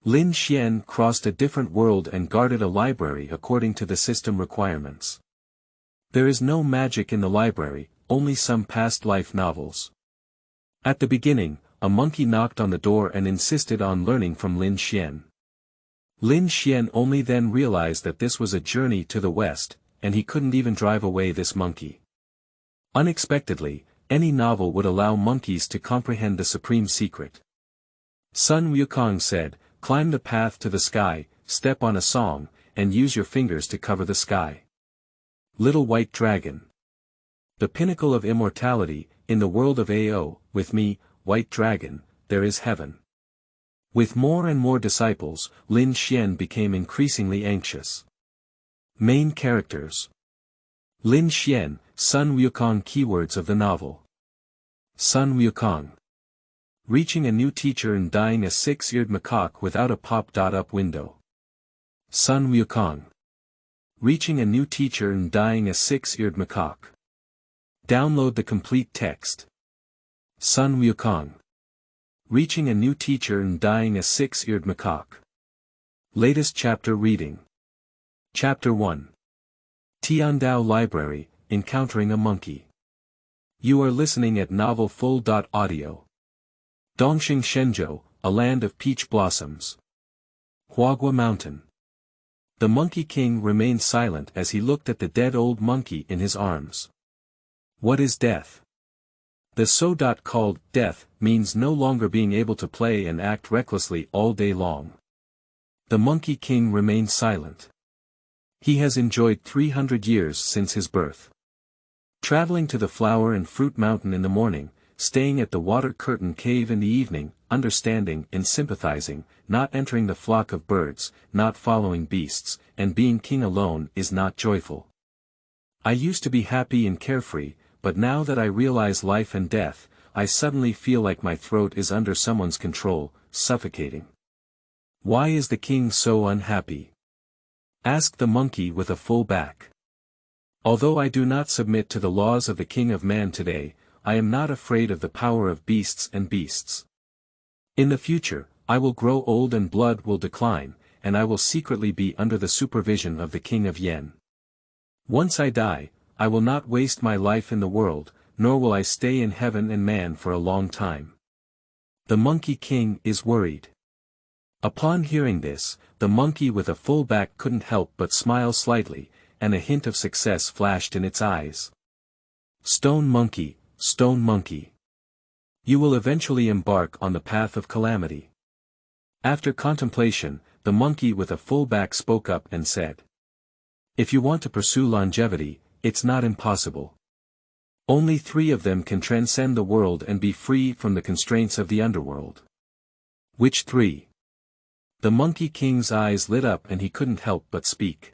Lin Xuan crossed a different world and guarded a library according to the system requirements. There is no magic in the library, only some past life novels. At the beginning, a monkey knocked on the door and insisted on learning from Lin Xuan. Lin Xuan only then realized that this was a journey to the west, and he couldn't even drive away this monkey. Unexpectedly, any novel would allow monkeys to comprehend the supreme secret. Sun Wukong said, "Climb the path to the sky, step on a song, and use your fingers to cover the sky." Little White Dragon. The pinnacle of immortality, in the world of AO, with me, White Dragon, there is heaven. With more and more disciples, Lin Xuan became increasingly anxious. Main characters. Lin Xuan, Sun Wukong. Keywords of the novel. Sun Wukong. Reaching a new teacher and dying a six-eared macaque without a pop-up window. Sun Wukong. Reaching a new teacher and dying a six-eared macaque. Download the complete text. Sun Wukong. Reaching a new teacher and dying a six-eared macaque. Latest chapter reading. Chapter 1. Tiandao Library, Encountering a Monkey. You are listening at novelfull.audio. Dongxing Shenzhou, a land of peach blossoms. Huagua Mountain. The Monkey King remained silent as he looked at the dead old monkey in his arms. What is death? The so-called death means no longer being able to play and act recklessly all day long. The Monkey King remained silent. He has enjoyed 300 years since his birth. Traveling to the flower and fruit mountain in the morning, staying at the water curtain cave in the evening, understanding and sympathizing, not entering the flock of birds, not following beasts, and being king alone is not joyful. I used to be happy and carefree, but now that I realize life and death, I suddenly feel like my throat is under someone's control, suffocating. Why is the king so unhappy? Asked the monkey with a full back. Although I do not submit to the laws of the king of man today, I am not afraid of the power of beasts and beasts. In the future, I will grow old and blood will decline, and I will secretly be under the supervision of the king of Yen. Once I die, I will not waste my life in the world, nor will I stay in heaven and man for a long time. The Monkey King is worried. Upon hearing this, the monkey with a full back couldn't help but smile slightly, and a hint of success flashed in its eyes. Stone Monkey, Stone Monkey. You will eventually embark on the path of calamity. After contemplation, the monkey with a full back spoke up and said, "If you want to pursue longevity, it's not impossible. Only 3 of them can transcend the world and be free from the constraints of the underworld." Which 3? The Monkey King's eyes lit up and he couldn't help but speak.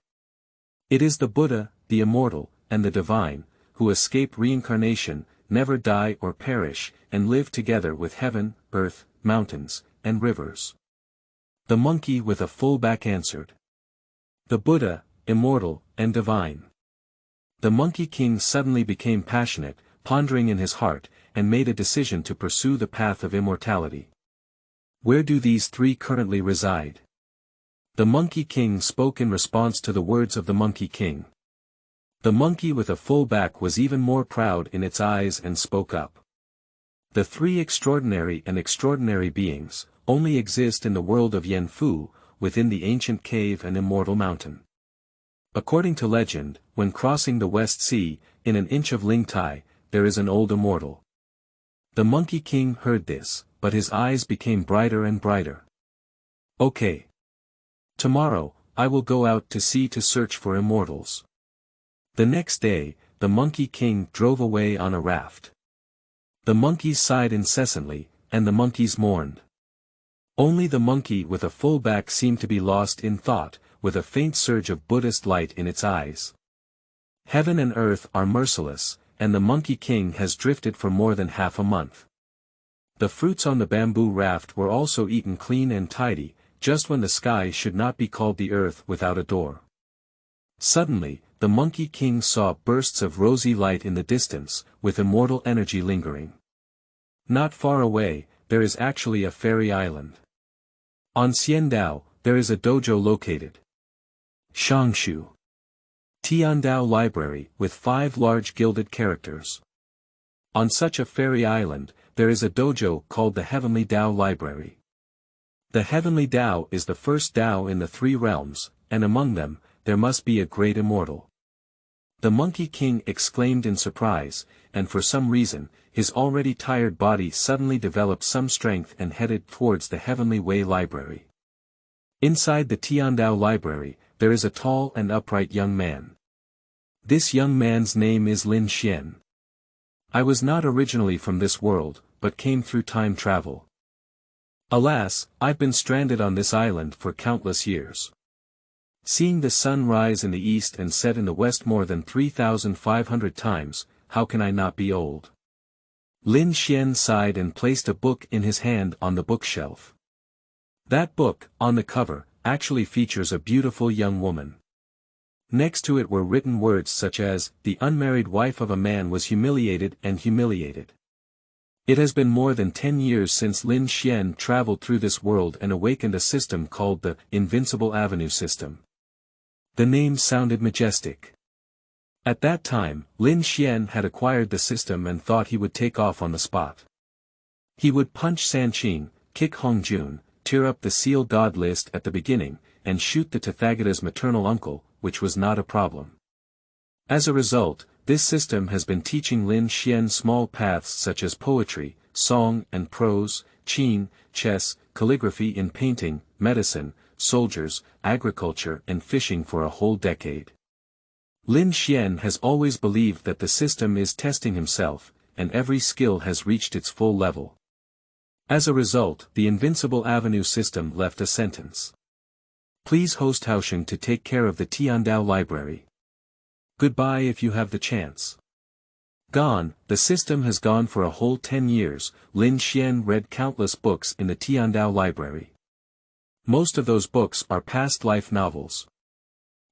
It is the Buddha, the Immortal, and the Divine, who escape reincarnation, never die or perish, and live together with heaven, earth, mountains, and rivers. The monkey with a full back answered. The Buddha, Immortal, and Divine. The Monkey King suddenly became passionate, pondering in his heart, and made a decision to pursue the path of immortality. Where do these 3 currently reside? The Monkey King spoke in response to the words of the Monkey King. The monkey with a full back was even more proud in its eyes and spoke up. The 3 extraordinary and extraordinary beings, only exist in the world of Yen Fu, within the ancient cave and immortal mountain. According to legend, when crossing the West Sea, in an inch of Ling Tai, there is an old immortal. The Monkey King heard this, but his eyes became brighter and brighter. Okay. Tomorrow, I will go out to sea to search for immortals. The next day, the Monkey King drove away on a raft. The monkeys sighed incessantly, and the monkeys mourned. Only the monkey with a full back seemed to be lost in thought, with a faint surge of Buddhist light in its eyes. Heaven and earth are merciless, and the Monkey King has drifted for more than half a month. The fruits on the bamboo raft were also eaten clean and tidy, just when the sky should not be called the earth without a door. Suddenly, the Monkey King saw bursts of rosy light in the distance, with immortal energy lingering. Not far away, there is actually a fairy island. On Tiandao, there is a dojo located. Shangshu. Tiandao Library, with 5 large gilded characters. On such a fairy island, there is a dojo called the Heavenly Dao Library. The Heavenly Dao is the first Dao in the 3 realms, and among them, there must be a great immortal. The Monkey King exclaimed in surprise, and for some reason, his already tired body suddenly developed some strength and headed towards the Heavenly Way Library. Inside the Tiandao Library, there is a tall and upright young man. This young man's name is Lin Xuan. I was not originally from this world, but came through time travel. Alas, I've been stranded on this island for countless years. Seeing the sun rise in the east and set in the west more than 3,500 times, how can I not be old? Lin Xuan sighed and placed a book in his hand on the bookshelf. That book, on the cover, actually features a beautiful young woman. Next to it were written words such as, "The unmarried wife of a man was humiliated and humiliated." It has been more than 10 years since Lin Xuan traveled through this world and awakened a system called the Invincible Avenue System. The name sounded majestic. At that time, Lin Xuan had acquired the system and thought he would take off on the spot. He would punch Sanqing, kick Hongjun, tear up the seal god list at the beginning, and shoot the Tathagata's maternal uncle, which was not a problem. As a result, this system has been teaching Lin Xuan small paths such as poetry, song and prose, qin, chess, calligraphy in painting, medicine, soldiers, agriculture and fishing for a whole decade. Lin Xuan has always believed that the system is testing himself, and every skill has reached its full level. As a result, the Invincible Avenue system left a sentence. Please host Haosheng to take care of the Tiandao Library. Goodbye if you have the chance. Gone, the system has gone for a whole 10 years, Lin Xuan read countless books in the Tiandao Library. Most of those books are past life novels.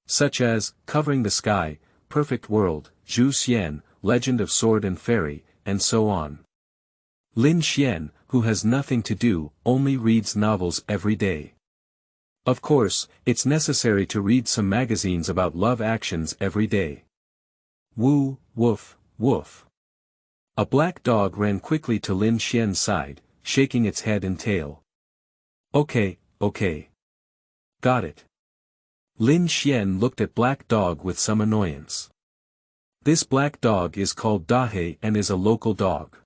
Such as, Covering the Sky, Perfect World, Zhu Xian, Legend of Sword and Fairy, and so on. Lin Xuan, who has nothing to do, only reads novels every day. Of course, it's necessary to read some magazines about love actions every day. Woo, woof, woof. A black dog ran quickly to Lin Xuan's side, shaking its head and tail. Okay. Got it. Lin Xuan looked at Black Dog with some annoyance. This black dog is called Dahe and is a local dog.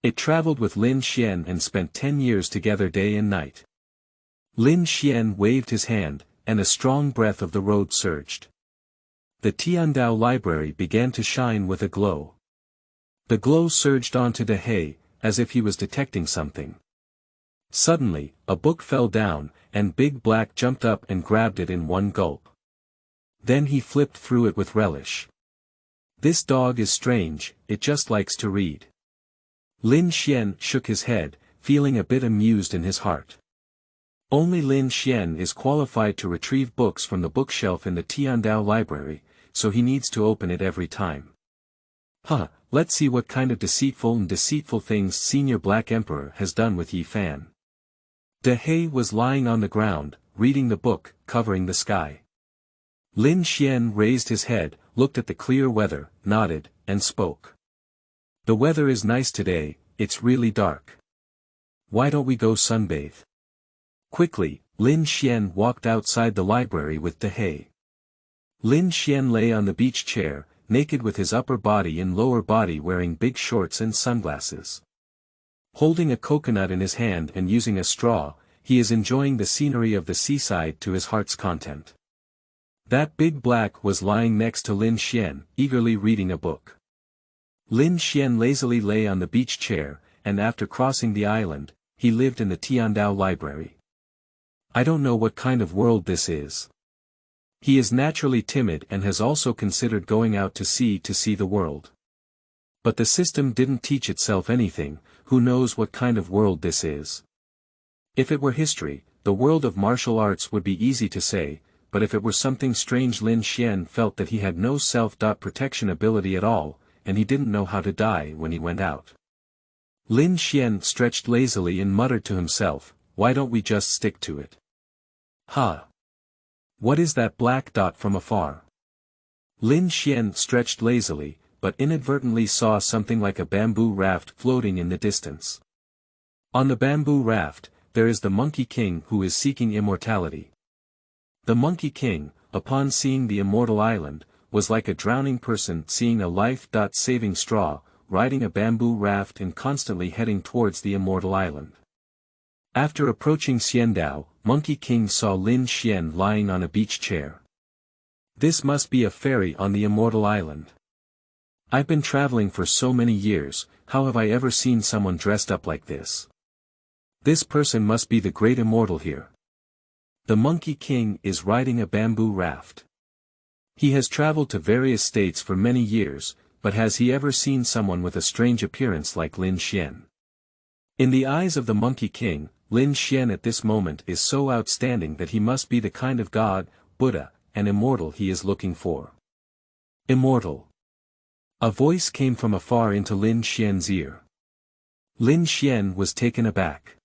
It traveled with Lin Xuan and spent 10 years together day and night. Lin Xuan waved his hand, and a strong breath of the road surged. The Tiandao Library began to shine with a glow. The glow surged onto Dahe, as if he was detecting something. Suddenly, a book fell down, and Big Black jumped up and grabbed it in one gulp. Then he flipped through it with relish. This dog is strange, it just likes to read. Lin Xuan shook his head, feeling a bit amused in his heart. Only Lin Xuan is qualified to retrieve books from the bookshelf in the Tiandao Library, so he needs to open it every time. Let's see what kind of deceitful things Senior Black Emperor has done with Yi Fan. Dahe was lying on the ground, reading the book, Covering the Sky. Lin Xuan raised his head, looked at the clear weather, nodded, and spoke. The weather is nice today, it's really dark. Why don't we go sunbathe? Quickly, Lin Xuan walked outside the library with Dahe. Lin Xuan lay on the beach chair, naked with his upper body and lower body wearing big shorts and sunglasses. Holding a coconut in his hand and using a straw, he is enjoying the scenery of the seaside to his heart's content. That Big Black was lying next to Lin Xuan, eagerly reading a book. Lin Xuan lazily lay on the beach chair, and after crossing the island, he lived in the Tiandao Library. I don't know what kind of world this is. He is naturally timid and has also considered going out to sea to see the world. But the system didn't teach itself anything, who knows what kind of world this is. If it were history, the world of martial arts would be easy to say, but if it were something strange Lin Xuan felt that he had no self-protection ability at all, and he didn't know how to die when he went out. Lin Xuan stretched lazily and muttered to himself, why don't we just stick to it? Ha! What is that black dot from afar? Lin Xuan stretched lazily, but inadvertently saw something like a bamboo raft floating in the distance. On the bamboo raft, there is the Monkey King who is seeking immortality. The Monkey King, upon seeing the immortal island, was like a drowning person seeing a life-saving straw, riding a bamboo raft and constantly heading towards the immortal island. After approaching Tiandao, Monkey King saw Lin Xuan lying on a beach chair. This must be a fairy on the immortal island. I've been traveling for so many years, how have I ever seen someone dressed up like this? This person must be the great immortal here. The Monkey King is riding a bamboo raft. He has traveled to various states for many years, but has he ever seen someone with a strange appearance like Lin Xuan? In the eyes of the Monkey King, Lin Xuan at this moment is so outstanding that he must be the kind of god, Buddha, and immortal he is looking for. Immortal. A voice came from afar into Lin Xuan's ear. Lin Xuan was taken aback.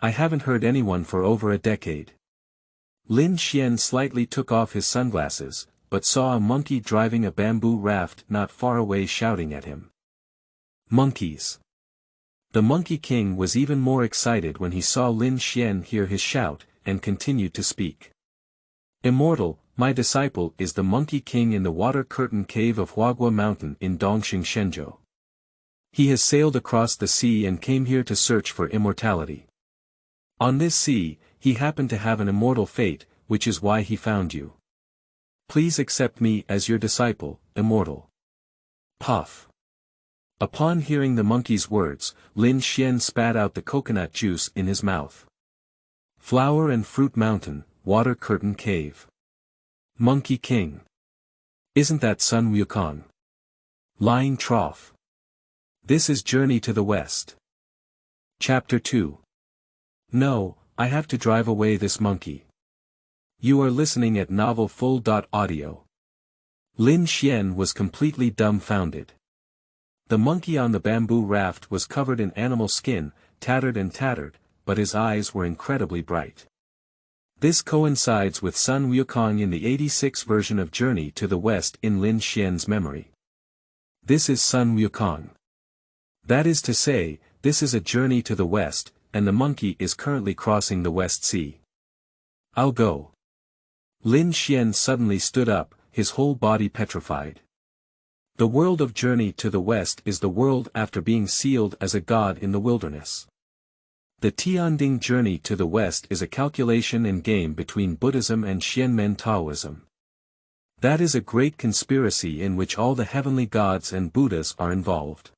I haven't heard anyone for over a decade. Lin Xuan slightly took off his sunglasses, but saw a monkey driving a bamboo raft not far away shouting at him. Monkeys. The Monkey King was even more excited when he saw Lin Xuan hear his shout, and continued to speak. Immortal, my disciple is the Monkey King in the water curtain cave of Huagua Mountain in Dongxing Shenzhou. He has sailed across the sea and came here to search for immortality. On this sea, he happened to have an immortal fate, which is why he found you. Please accept me as your disciple, immortal. Puff. Upon hearing the monkey's words, Lin Xuan spat out the coconut juice in his mouth. Flower and Fruit Mountain, Water Curtain Cave. Monkey King. Isn't that Sun Wukong? Lying Trough. This is Journey to the West. Chapter 2. No, I have to drive away this monkey. You are listening at Novel Full.audio. Lin Xuan was completely dumbfounded. The monkey on the bamboo raft was covered in animal skin, tattered, but his eyes were incredibly bright. This coincides with Sun Wukong in the 86 version of Journey to the West in Lin Xuan's memory. This is Sun Wukong. That is to say, this is a journey to the West, and the monkey is currently crossing the West Sea. I'll go. Lin Xuan suddenly stood up, his whole body petrified. The world of Journey to the West is the world after being sealed as a god in the wilderness. The Tianding Journey to the West is a calculation and game between Buddhism and Xianmen Taoism. That is a great conspiracy in which all the heavenly gods and Buddhas are involved.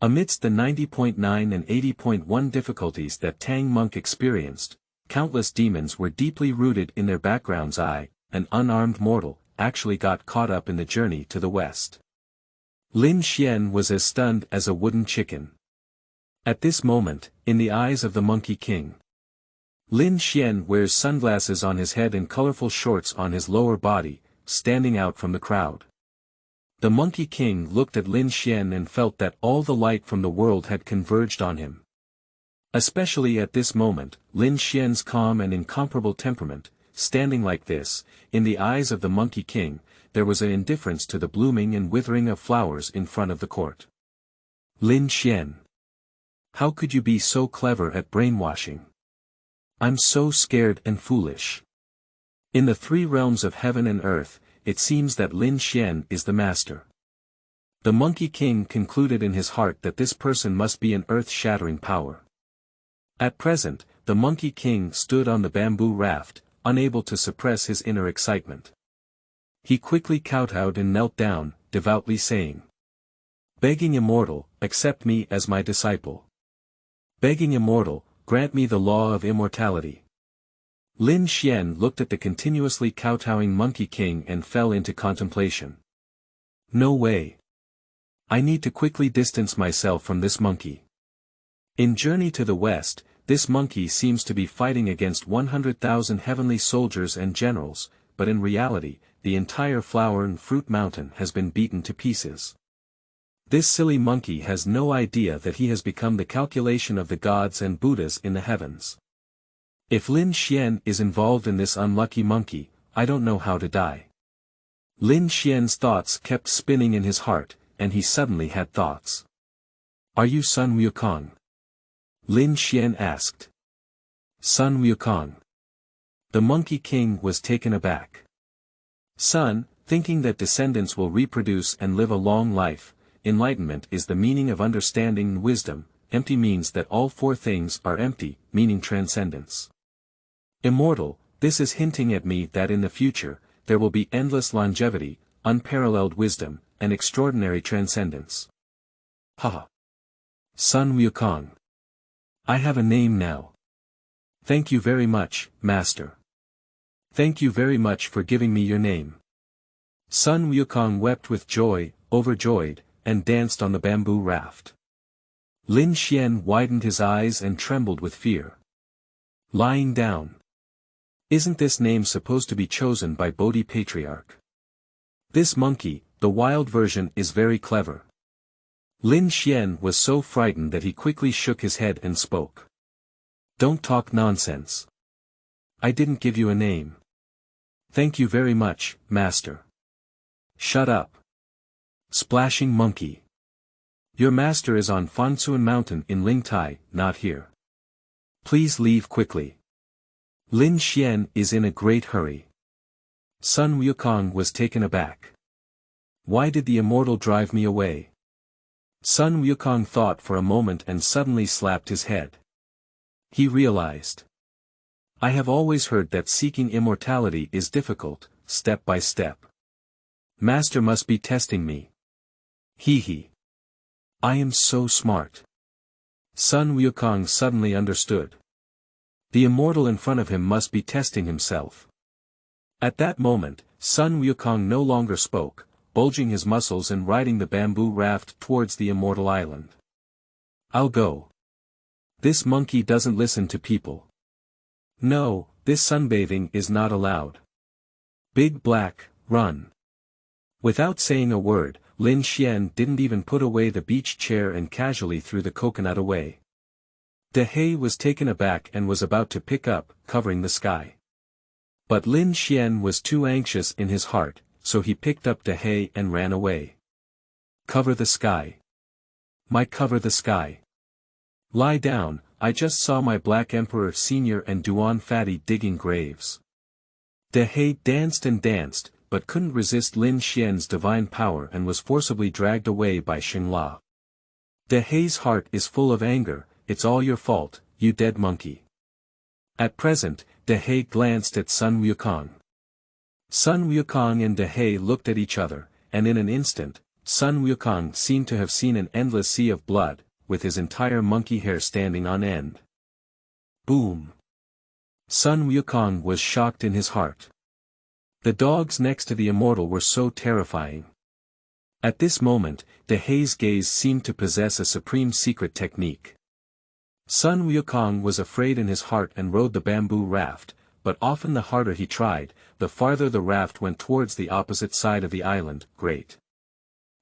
Amidst the 90.9 and 80.1 difficulties that Tang monk experienced, countless demons were deeply rooted in their backgrounds. I, an unarmed mortal, actually got caught up in the journey to the West. Lin Xuan was as stunned as a wooden chicken. At this moment, in the eyes of the Monkey King, Lin Xuan wears sunglasses on his head and colorful shorts on his lower body, standing out from the crowd. The Monkey King looked at Lin Xuan and felt that all the light from the world had converged on him. Especially at this moment, Lin Xuan's calm and incomparable temperament, standing like this, in the eyes of the Monkey King, there was an indifference to the blooming and withering of flowers in front of the court. Lin Xuan. How could you be so clever at brainwashing? I'm so scared and foolish. In the three realms of heaven and earth, it seems that Lin Xuan is the master. The Monkey King concluded in his heart that this person must be an earth-shattering power. At present, the Monkey King stood on the bamboo raft, unable to suppress his inner excitement. He quickly kowtowed and knelt down, devoutly saying, "Begging Immortal, accept me as my disciple. Begging Immortal, grant me the law of immortality." Lin Xuan looked at the continuously kowtowing Monkey King and fell into contemplation. No way. I need to quickly distance myself from this monkey. In Journey to the West, this monkey seems to be fighting against 100,000 heavenly soldiers and generals, but in reality, the entire Flower and Fruit Mountain has been beaten to pieces. This silly monkey has no idea that he has become the calculation of the gods and Buddhas in the heavens. If Lin Xuan is involved in this unlucky monkey, I don't know how to die. Lin Xuan's thoughts kept spinning in his heart, and he suddenly had thoughts. Are you Sun Wukong? Lin Xuan asked. Sun Wukong. The Monkey King was taken aback. Son, thinking that descendants will reproduce and live a long life, enlightenment is the meaning of understanding and wisdom, empty means that all four things are empty, meaning transcendence. Immortal, this is hinting at me that in the future, there will be endless longevity, unparalleled wisdom, and extraordinary transcendence. Haha. Sun Wukong. I have a name now. Thank you very much, Master. Thank you very much for giving me your name. Sun Wukong wept with joy, overjoyed, and danced on the bamboo raft. Lin Xuan widened his eyes and trembled with fear. Lying down. Isn't this name supposed to be chosen by Bodhi Patriarch? This monkey, the wild version, is very clever. Lin Xuan was so frightened that he quickly shook his head and spoke. Don't talk nonsense. I didn't give you a name. Thank you very much, Master. Shut up. Splashing monkey. Your master is on Fansuan Mountain in Lingtai, not here. Please leave quickly. Lin Xuan is in a great hurry. Sun Wukong was taken aback. Why did the immortal drive me away? Sun Wukong thought for a moment and suddenly slapped his head. He realized. I have always heard that seeking immortality is difficult, step by step. Master must be testing me. Hee. I am so smart. Sun Wukong suddenly understood. The immortal in front of him must be testing himself. At that moment, Sun Wukong no longer spoke, bulging his muscles and riding the bamboo raft towards the immortal island. I'll go. This monkey doesn't listen to people. No, this sunbathing is not allowed. Big Black, run. Without saying a word, Lin Xuan didn't even put away the beach chair and casually threw the coconut away. De He was taken aback and was about to pick up, covering the sky. But Lin Xuan was too anxious in his heart, so he picked up De He and ran away. Cover the sky. My cover the sky. Lie down, I just saw my Black Emperor Senior and Duan Fatty digging graves. De He danced and danced, but couldn't resist Lin Xuan's divine power and was forcibly dragged away by Xingla. De He's heart is full of anger. It's all your fault, you dead monkey. At present, De He glanced at Sun Wukong. Sun Wukong and De He looked at each other, and in an instant, Sun Wukong seemed to have seen an endless sea of blood, with his entire monkey hair standing on end. Boom! Sun Wukong was shocked in his heart. The dogs next to the immortal were so terrifying. At this moment, De He's gaze seemed to possess a supreme secret technique. Sun Wukong was afraid in his heart and rode the bamboo raft, but often the harder he tried, the farther the raft went towards the opposite side of the island. Great.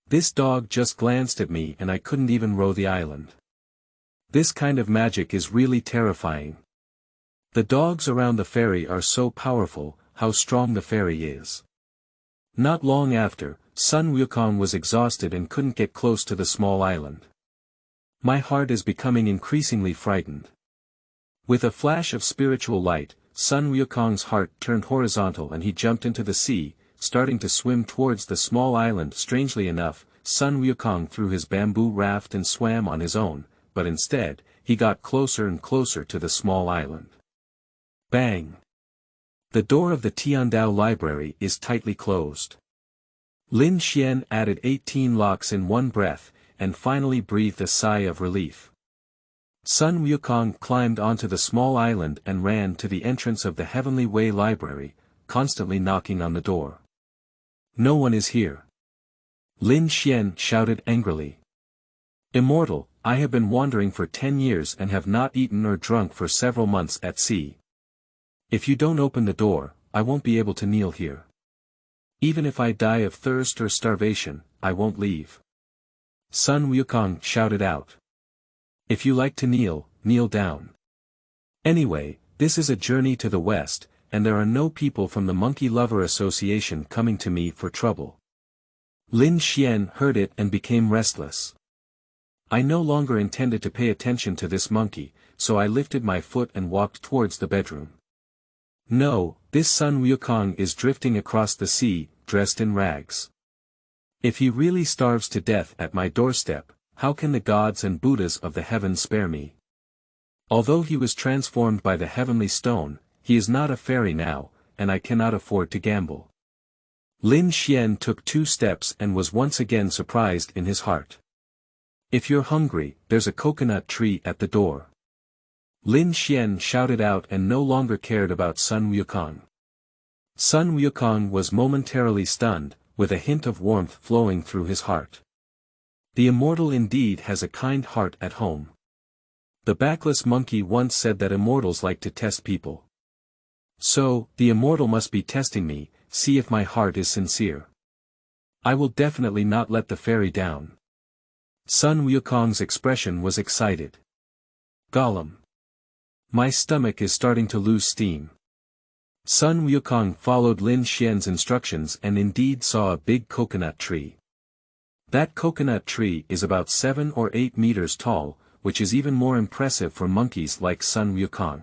This dog just glanced at me and I couldn't even row the island. This kind of magic is really terrifying. The dogs around the ferry are so powerful, how strong the ferry is. Not long after, Sun Wukong was exhausted and couldn't get close to the small island. My heart is becoming increasingly frightened. With a flash of spiritual light, Sun Wukong's heart turned horizontal and he jumped into the sea, starting to swim towards the small island. Strangely enough, Sun Wukong threw his bamboo raft and swam on his own, but instead, he got closer and closer to the small island. Bang! The door of the Tiandao library is tightly closed. Lin Xuan added 18 locks in one breath, and finally breathed a sigh of relief. Sun Wukong climbed onto the small island and ran to the entrance of the Heavenly Way Library, constantly knocking on the door. No one is here. Lin Xuan shouted angrily. Immortal, I have been wandering for 10 years and have not eaten or drunk for several months at sea. If you don't open the door, I won't be able to kneel here. Even if I die of thirst or starvation, I won't leave. Sun Wukong shouted out. If you like to kneel, kneel down. Anyway, this is a journey to the west, and there are no people from the Monkey Lover Association coming to me for trouble. Lin Xuan heard it and became restless. I no longer intended to pay attention to this monkey, so I lifted my foot and walked towards the bedroom. No, this Sun Wukong is drifting across the sea, dressed in rags. If he really starves to death at my doorstep, how can the gods and Buddhas of the heavens spare me? Although he was transformed by the heavenly stone, he is not a fairy now, and I cannot afford to gamble. Lin Xuan took 2 steps and was once again surprised in his heart. If you're hungry, there's a coconut tree at the door. Lin Xuan shouted out and no longer cared about Sun Wukong. Sun Wukong was momentarily stunned, with a hint of warmth flowing through his heart. The immortal indeed has a kind heart at home. The backless monkey once said that immortals like to test people. So, the immortal must be testing me, see if my heart is sincere. I will definitely not let the fairy down. Sun Wukong's expression was excited. Gollum. My stomach is starting to lose steam. Sun Wukong followed Lin Xuan's instructions and indeed saw a big coconut tree. That coconut tree is about 7 or 8 meters tall, which is even more impressive for monkeys like Sun Wukong.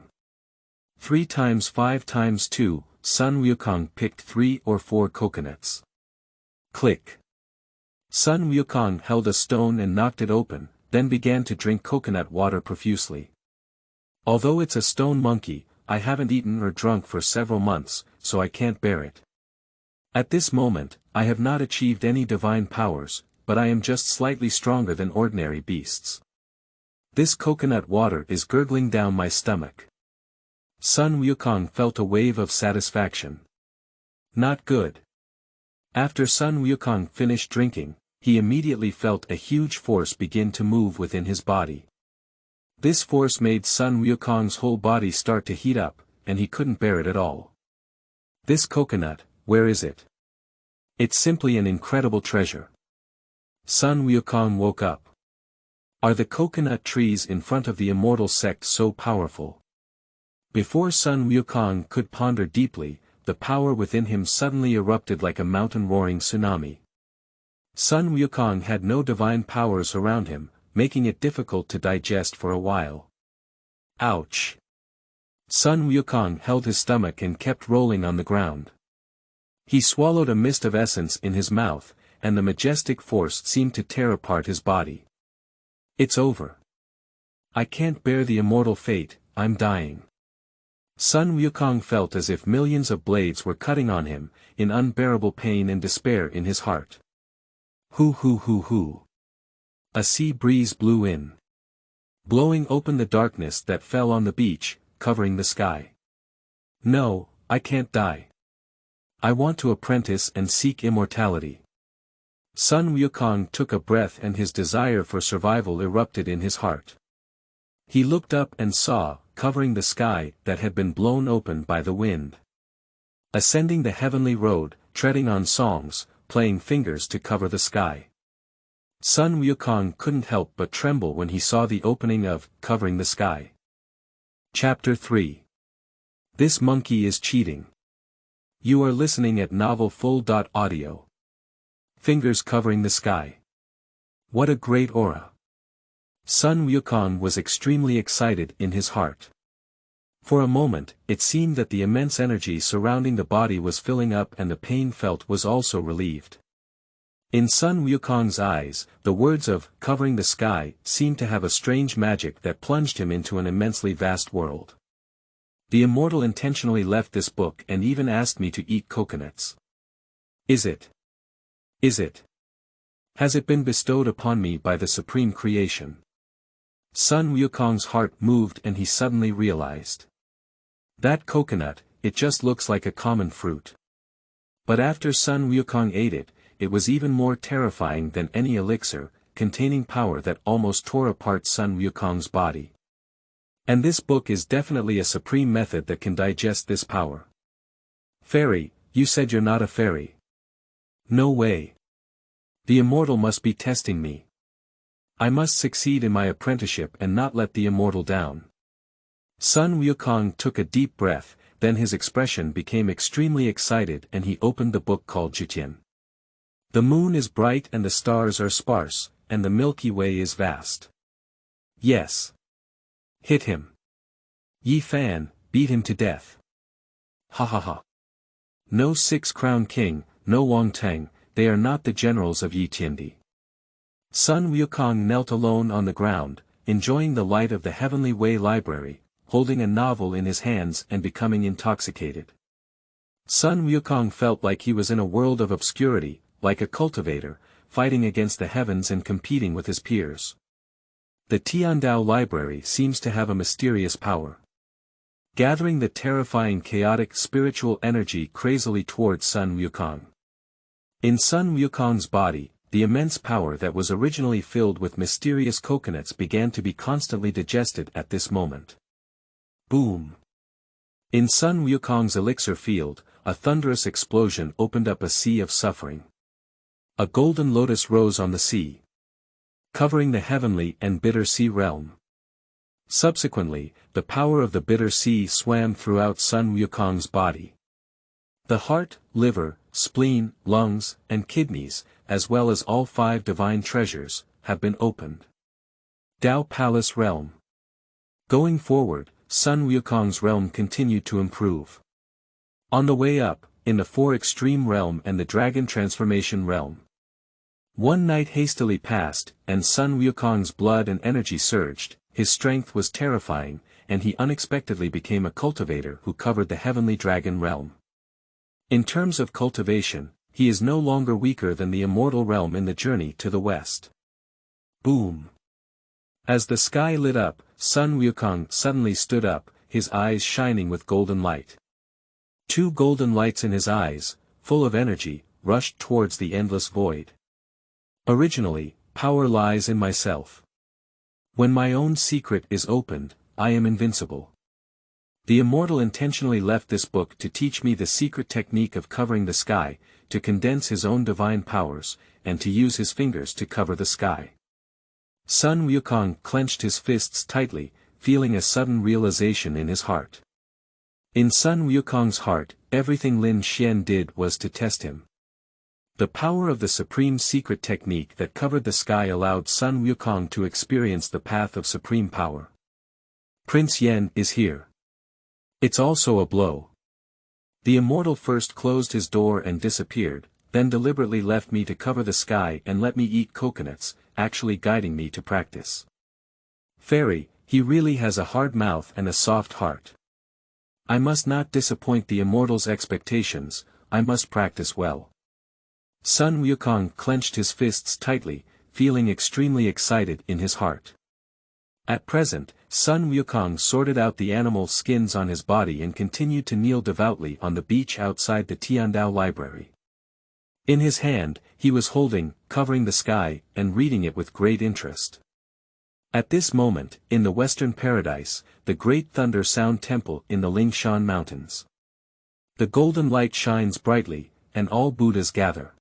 3 times 5 times 2, Sun Wukong picked 3 or 4 coconuts. Click. Sun Wukong held a stone and knocked it open, then began to drink coconut water profusely. Although it's a stone monkey, I haven't eaten or drunk for several months, so I can't bear it. At this moment, I have not achieved any divine powers, but I am just slightly stronger than ordinary beasts. This coconut water is gurgling down my stomach. Sun Wukong felt a wave of satisfaction. Not good. After Sun Wukong finished drinking, he immediately felt a huge force begin to move within his body. This force made Sun Wukong's whole body start to heat up, and he couldn't bear it at all. This coconut, where is it? It's simply an incredible treasure. Sun Wukong woke up. Are the coconut trees in front of the immortal sect so powerful? Before Sun Wukong could ponder deeply, the power within him suddenly erupted like a mountain-roaring tsunami. Sun Wukong had no divine powers around him, making it difficult to digest for a while. Ouch! Sun Wukong held his stomach and kept rolling on the ground. He swallowed a mist of essence in his mouth, and the majestic force seemed to tear apart his body. It's over. I can't bear the immortal fate, I'm dying. Sun Wukong felt as if millions of blades were cutting on him, in unbearable pain and despair in his heart. Hoo hoo hoo hoo. A sea breeze blew in, blowing open the darkness that fell on the beach, covering the sky. No, I can't die. I want to apprentice and seek immortality. Sun Wukong took a breath and his desire for survival erupted in his heart. He looked up and saw, covering the sky, that had been blown open by the wind. Ascending the heavenly road, treading on songs, playing fingers to cover the sky. Sun Wukong couldn't help but tremble when he saw the opening of Covering the Sky. Chapter 3. This monkey is cheating. You are listening at novelfull.audio. Fingers covering the sky. What a great aura. Sun Wukong was extremely excited in his heart. For a moment, it seemed that the immense energy surrounding the body was filling up and the pain felt was also relieved. In Sun Wukong's eyes, the words of covering the sky seemed to have a strange magic that plunged him into an immensely vast world. The immortal intentionally left this book and even asked me to eat coconuts. Is it? Has it been bestowed upon me by the supreme creation? Sun Wukong's heart moved and he suddenly realized. That coconut, it just looks like a common fruit. But after Sun Wukong ate it, it was even more terrifying than any elixir, containing power that almost tore apart Sun Wukong's body. And this book is definitely a supreme method that can digest this power. Fairy, you said you're not a fairy. No way. The immortal must be testing me. I must succeed in my apprenticeship and not let the immortal down. Sun Wukong took a deep breath, then his expression became extremely excited and he opened the book called Jitian. The moon is bright and the stars are sparse, and the Milky Way is vast. Yes. Hit him. Yi Fan, beat him to death. Ha ha ha. No six-crown king, no Wang Teng, they are not the generals of Yi Tiandi. Sun Wukong knelt alone on the ground, enjoying the light of the Heavenly Way library, holding a novel in his hands and becoming intoxicated. Sun Wukong felt like he was in a world of obscurity, like a cultivator, fighting against the heavens and competing with his peers. The Tiandao library seems to have a mysterious power. Gathering the terrifying chaotic spiritual energy crazily towards Sun Wukong. In Sun Wukong's body, the immense power that was originally filled with mysterious coconuts began to be constantly digested at this moment. Boom! In Sun Wukong's elixir field, a thunderous explosion opened up a sea of suffering. A golden lotus rose on the sea, covering the heavenly and bitter sea realm. Subsequently, the power of the bitter sea swam throughout Sun Wukong's body. The heart, liver, spleen, lungs, and kidneys, as well as all 5 divine treasures, have been opened. Dao Palace Realm. Going forward, Sun Wukong's realm continued to improve. On the way up, in the 4 extreme realm and the dragon transformation realm. One night hastily passed, and Sun Wukong's blood and energy surged, his strength was terrifying, and he unexpectedly became a cultivator who covered the heavenly dragon realm. In terms of cultivation, he is no longer weaker than the immortal realm in the journey to the west. Boom! As the sky lit up, Sun Wukong suddenly stood up, his eyes shining with golden light. 2 golden lights in his eyes, full of energy, rushed towards the endless void. Originally, power lies in myself. When my own secret is opened, I am invincible. The immortal intentionally left this book to teach me the secret technique of covering the sky, to condense his own divine powers, and to use his fingers to cover the sky. Sun Wukong clenched his fists tightly, feeling a sudden realization in his heart. In Sun Wukong's heart, everything Lin Xuan did was to test him. The power of the supreme secret technique that covered the sky allowed Sun Wukong to experience the path of supreme power. Prince Yen is here. It's also a blow. The immortal first closed his door and disappeared, then deliberately left me to cover the sky and let me eat coconuts, actually guiding me to practice. Fairy, he really has a hard mouth and a soft heart. I must not disappoint the immortal's expectations, I must practice well. Sun Wukong clenched his fists tightly, feeling extremely excited in his heart. At present, Sun Wukong sorted out the animal skins on his body and continued to kneel devoutly on the beach outside the Tiandao library. In his hand, he was holding, covering the sky, and reading it with great interest. At this moment, in the Western Paradise, the great Thunder Sound Temple in the Lin Xuan Mountains. The golden light shines brightly, and all Buddhas gather.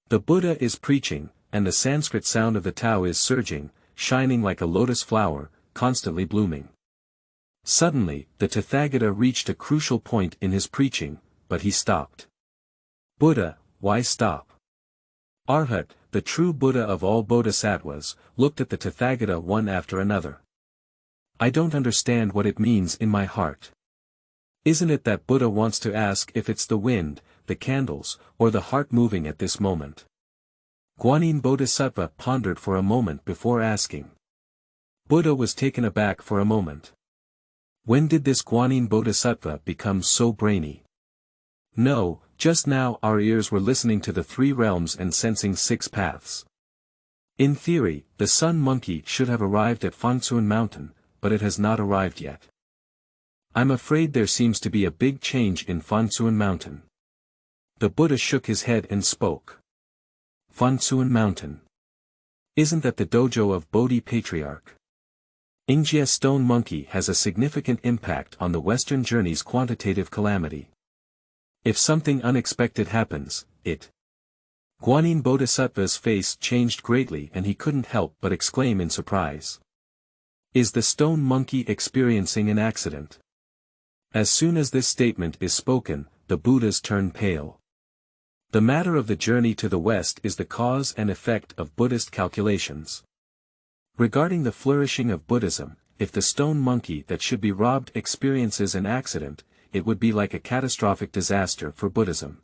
The Buddha is preaching, and the Sanskrit sound of the Tao is surging, shining like a lotus flower, constantly blooming. Suddenly, the Tathagata reached a crucial point in his preaching, but he stopped. Buddha, why stop? Arhat, the true Buddha of all bodhisattvas, looked at the Tathagata one after another. I don't understand what it means in my heart. Isn't it that Buddha wants to ask if it's the wind, the candles, or the heart moving at this moment? Guanyin Bodhisattva pondered for a moment before asking. Buddha was taken aback for a moment. When did this Guanyin Bodhisattva become so brainy? No, just now our ears were listening to the 3 realms and sensing 6 paths. In theory, the Sun Monkey should have arrived at Fangsuan Mountain, but it has not arrived yet. I'm afraid there seems to be a big change in Fangsuan Mountain. The Buddha shook his head and spoke. Fangsuan Mountain. Isn't that the dojo of Bodhi Patriarch? Ingjia Stone Monkey has a significant impact on the Western journey's quantitative calamity. If something unexpected happens, it Guanyin Bodhisattva's face changed greatly and he couldn't help but exclaim in surprise. Is the stone monkey experiencing an accident? As soon as this statement is spoken, the Buddhas turn pale. The matter of the journey to the West is the cause and effect of Buddhist calculations. Regarding the flourishing of Buddhism, if the stone monkey that should be robbed experiences an accident, it would be like a catastrophic disaster for Buddhism.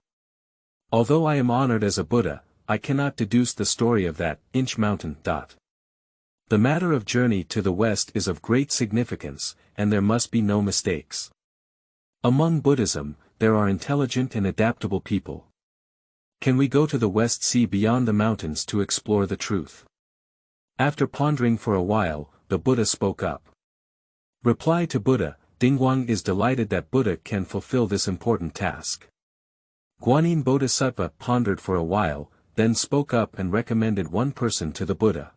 Although I am honored as a Buddha, I cannot deduce the story of that inch mountain. The matter of journey to the West is of great significance, and there must be no mistakes. Among Buddhism, there are intelligent and adaptable people. Can we go to the West Sea beyond the mountains to explore the truth? After pondering for a while, the Buddha spoke up. Reply to Buddha, Dingguang is delighted that Buddha can fulfill this important task. Guanyin Bodhisattva pondered for a while, then spoke up and recommended one person to the Buddha.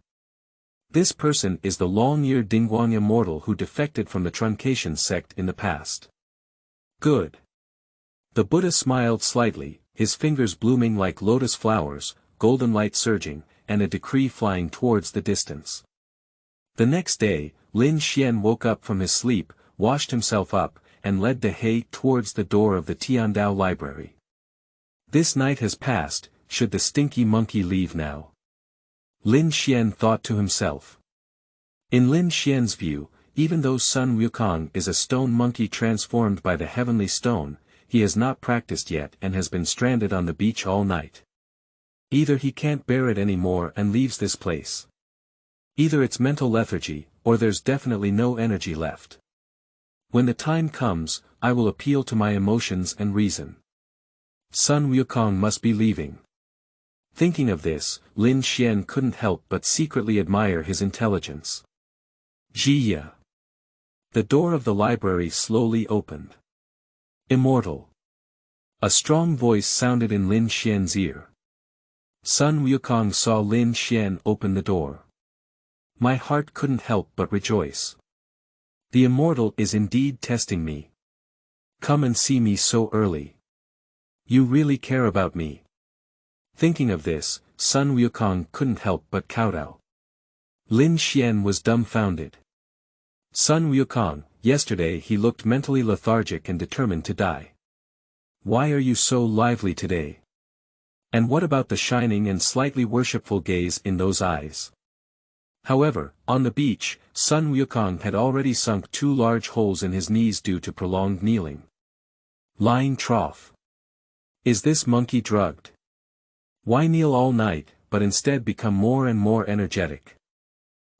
This person is the long-eared Dingguang Immortal who defected from the Truncation sect in the past. Good. The Buddha smiled slightly, his fingers blooming like lotus flowers, golden light surging, and a decree flying towards the distance. The next day, Lin Xuan woke up from his sleep, washed himself up, and led the He towards the door of the Tiandao library. This night has passed, should the stinky monkey leave now? Lin Xuan thought to himself. In Lin Xuan's view, even though Sun Wukong is a stone monkey transformed by the heavenly stone, he has not practiced yet and has been stranded on the beach all night. Either he can't bear it anymore and leaves this place. Either it's mental lethargy, or there's definitely no energy left. When the time comes, I will appeal to my emotions and reason. Sun Wukong must be leaving. Thinking of this, Lin Xuan couldn't help but secretly admire his intelligence. Jiya. The door of the library slowly opened. Immortal. A strong voice sounded in Lin Xuan's ear. Sun Wukong saw Lin Xuan open the door. My heart couldn't help but rejoice. The Immortal is indeed testing me. Come and see me so early. You really care about me. Thinking of this, Sun Wukong couldn't help but kowtow. Lin Xuan was dumbfounded. Sun Wukong, yesterday he looked mentally lethargic and determined to die. Why are you so lively today? And what about the shining and slightly worshipful gaze in those eyes? However, on the beach, Sun Wukong had already sunk 2 large holes in his knees due to prolonged kneeling. Lying trough. Is this monkey drugged? Why kneel all night, but instead become more and more energetic?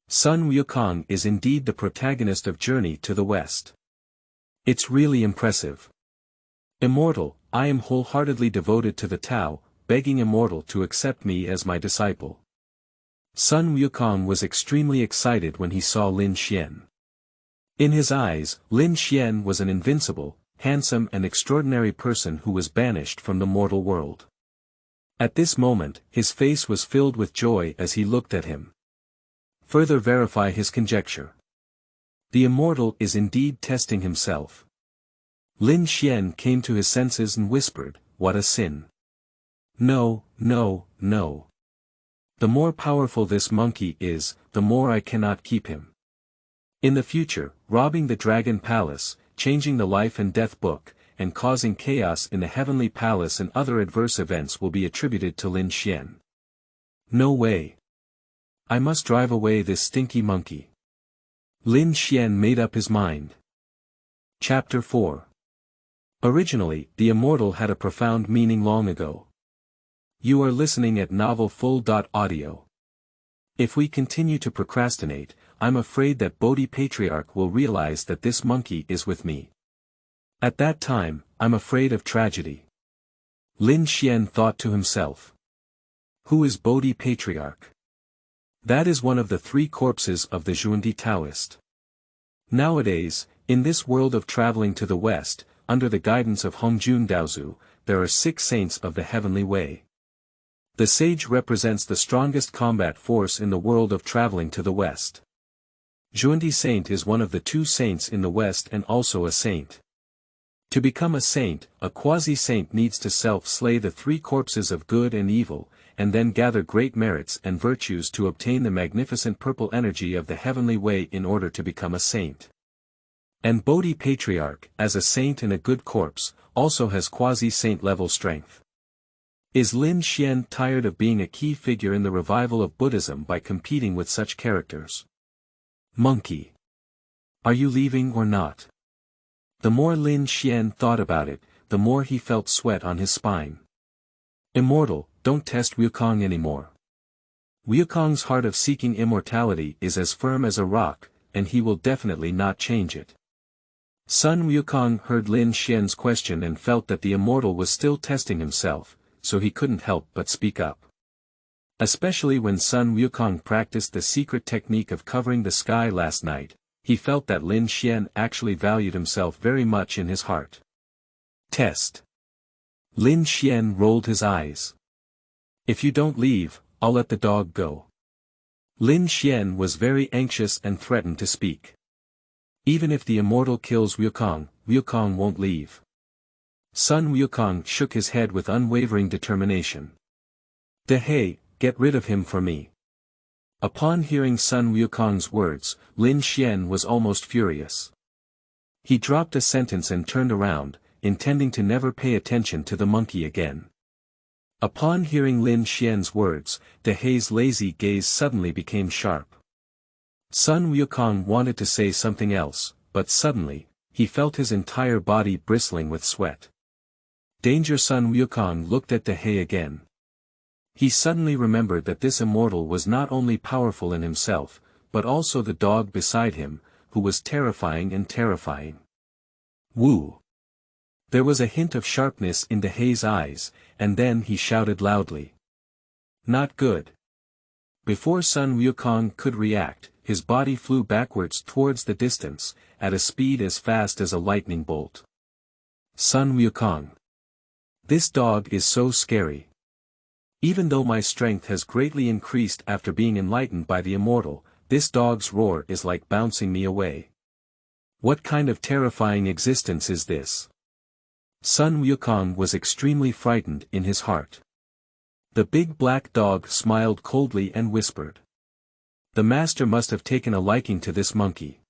Sun Wukong is indeed the protagonist of Journey to the West. It's really impressive. Immortal, I am wholeheartedly devoted to the Tao, begging Immortal to accept me as my disciple. Sun Wukong was extremely excited when he saw Lin Xuan. In his eyes, Lin Xuan was an invincible, handsome and extraordinary person who was banished from the mortal world. At this moment, his face was filled with joy as he looked at him. Further verify his conjecture. The Immortal is indeed testing himself. Lin Xuan came to his senses and whispered, what a sin. No, no, no. The more powerful this monkey is, the more I cannot keep him. In the future, robbing the Dragon Palace, changing the life and death book, and causing chaos in the Heavenly Palace and other adverse events will be attributed to Lin Xuan. No way. I must drive away this stinky monkey. Lin Xuan made up his mind. Chapter 4. Originally, the Immortal had a profound meaning long ago. You are listening at novelfull.audio. If we continue to procrastinate, I'm afraid that Bodhi Patriarch will realize that this monkey is with me. At that time, I'm afraid of tragedy. Lin Xuan thought to himself. Who is Bodhi Patriarch? That is one of the 3 corpses of the Zhuandi Taoist. Nowadays, in this world of traveling to the West, under the guidance of Hongjun Daozu, there are 6 saints of the heavenly way. The sage represents the strongest combat force in the world of traveling to the West. Zhuandi Saint is one of the 2 saints in the West and also a saint. To become a saint, a quasi-saint needs to self-slay the 3 corpses of good and evil, and then gather great merits and virtues to obtain the magnificent purple energy of the heavenly way in order to become a saint. And Bodhi Patriarch, as a saint and a good corpse, also has quasi-saint level strength. Is Lin Xuan tired of being a key figure in the revival of Buddhism by competing with such characters? Monkey. Are you leaving or not? The more Lin Xuan thought about it, the more he felt sweat on his spine. Immortal, don't test Wukong anymore. Wukong's heart of seeking immortality is as firm as a rock, and he will definitely not change it. Sun Wukong heard Lin Xuan's question and felt that the immortal was still testing himself, so he couldn't help but speak up. Especially when Sun Wukong practiced the secret technique of covering the sky last night, he felt that Lin Xuan actually valued himself very much in his heart. Test. Lin Xuan rolled his eyes. If you don't leave, I'll let the dog go. Lin Xuan was very anxious and threatened to speak. Even if the immortal kills Wukong, Wukong won't leave. Sun Wukong shook his head with unwavering determination. Dehei, get rid of him for me. Upon hearing Sun Wukong's words, Lin Xuan was almost furious. He dropped a sentence and turned around, intending to never pay attention to the monkey again. Upon hearing Lin Xuan's words, Dehei's lazy gaze suddenly became sharp. Sun Wukong wanted to say something else, but suddenly, he felt his entire body bristling with sweat. Danger. Sun Wukong looked at Dehei again. He suddenly remembered that this immortal was not only powerful in himself, but also the dog beside him, who was terrifying and terrifying. Woo! There was a hint of sharpness in Dehei's eyes, and then he shouted loudly. Not good. Before Sun Wukong could react, his body flew backwards towards the distance, at a speed as fast as a lightning bolt. Sun Wukong. This dog is so scary. Even though my strength has greatly increased after being enlightened by the immortal, this dog's roar is like bouncing me away. What kind of terrifying existence is this? Sun Wukong was extremely frightened in his heart. The big black dog smiled coldly and whispered. The master must have taken a liking to this monkey.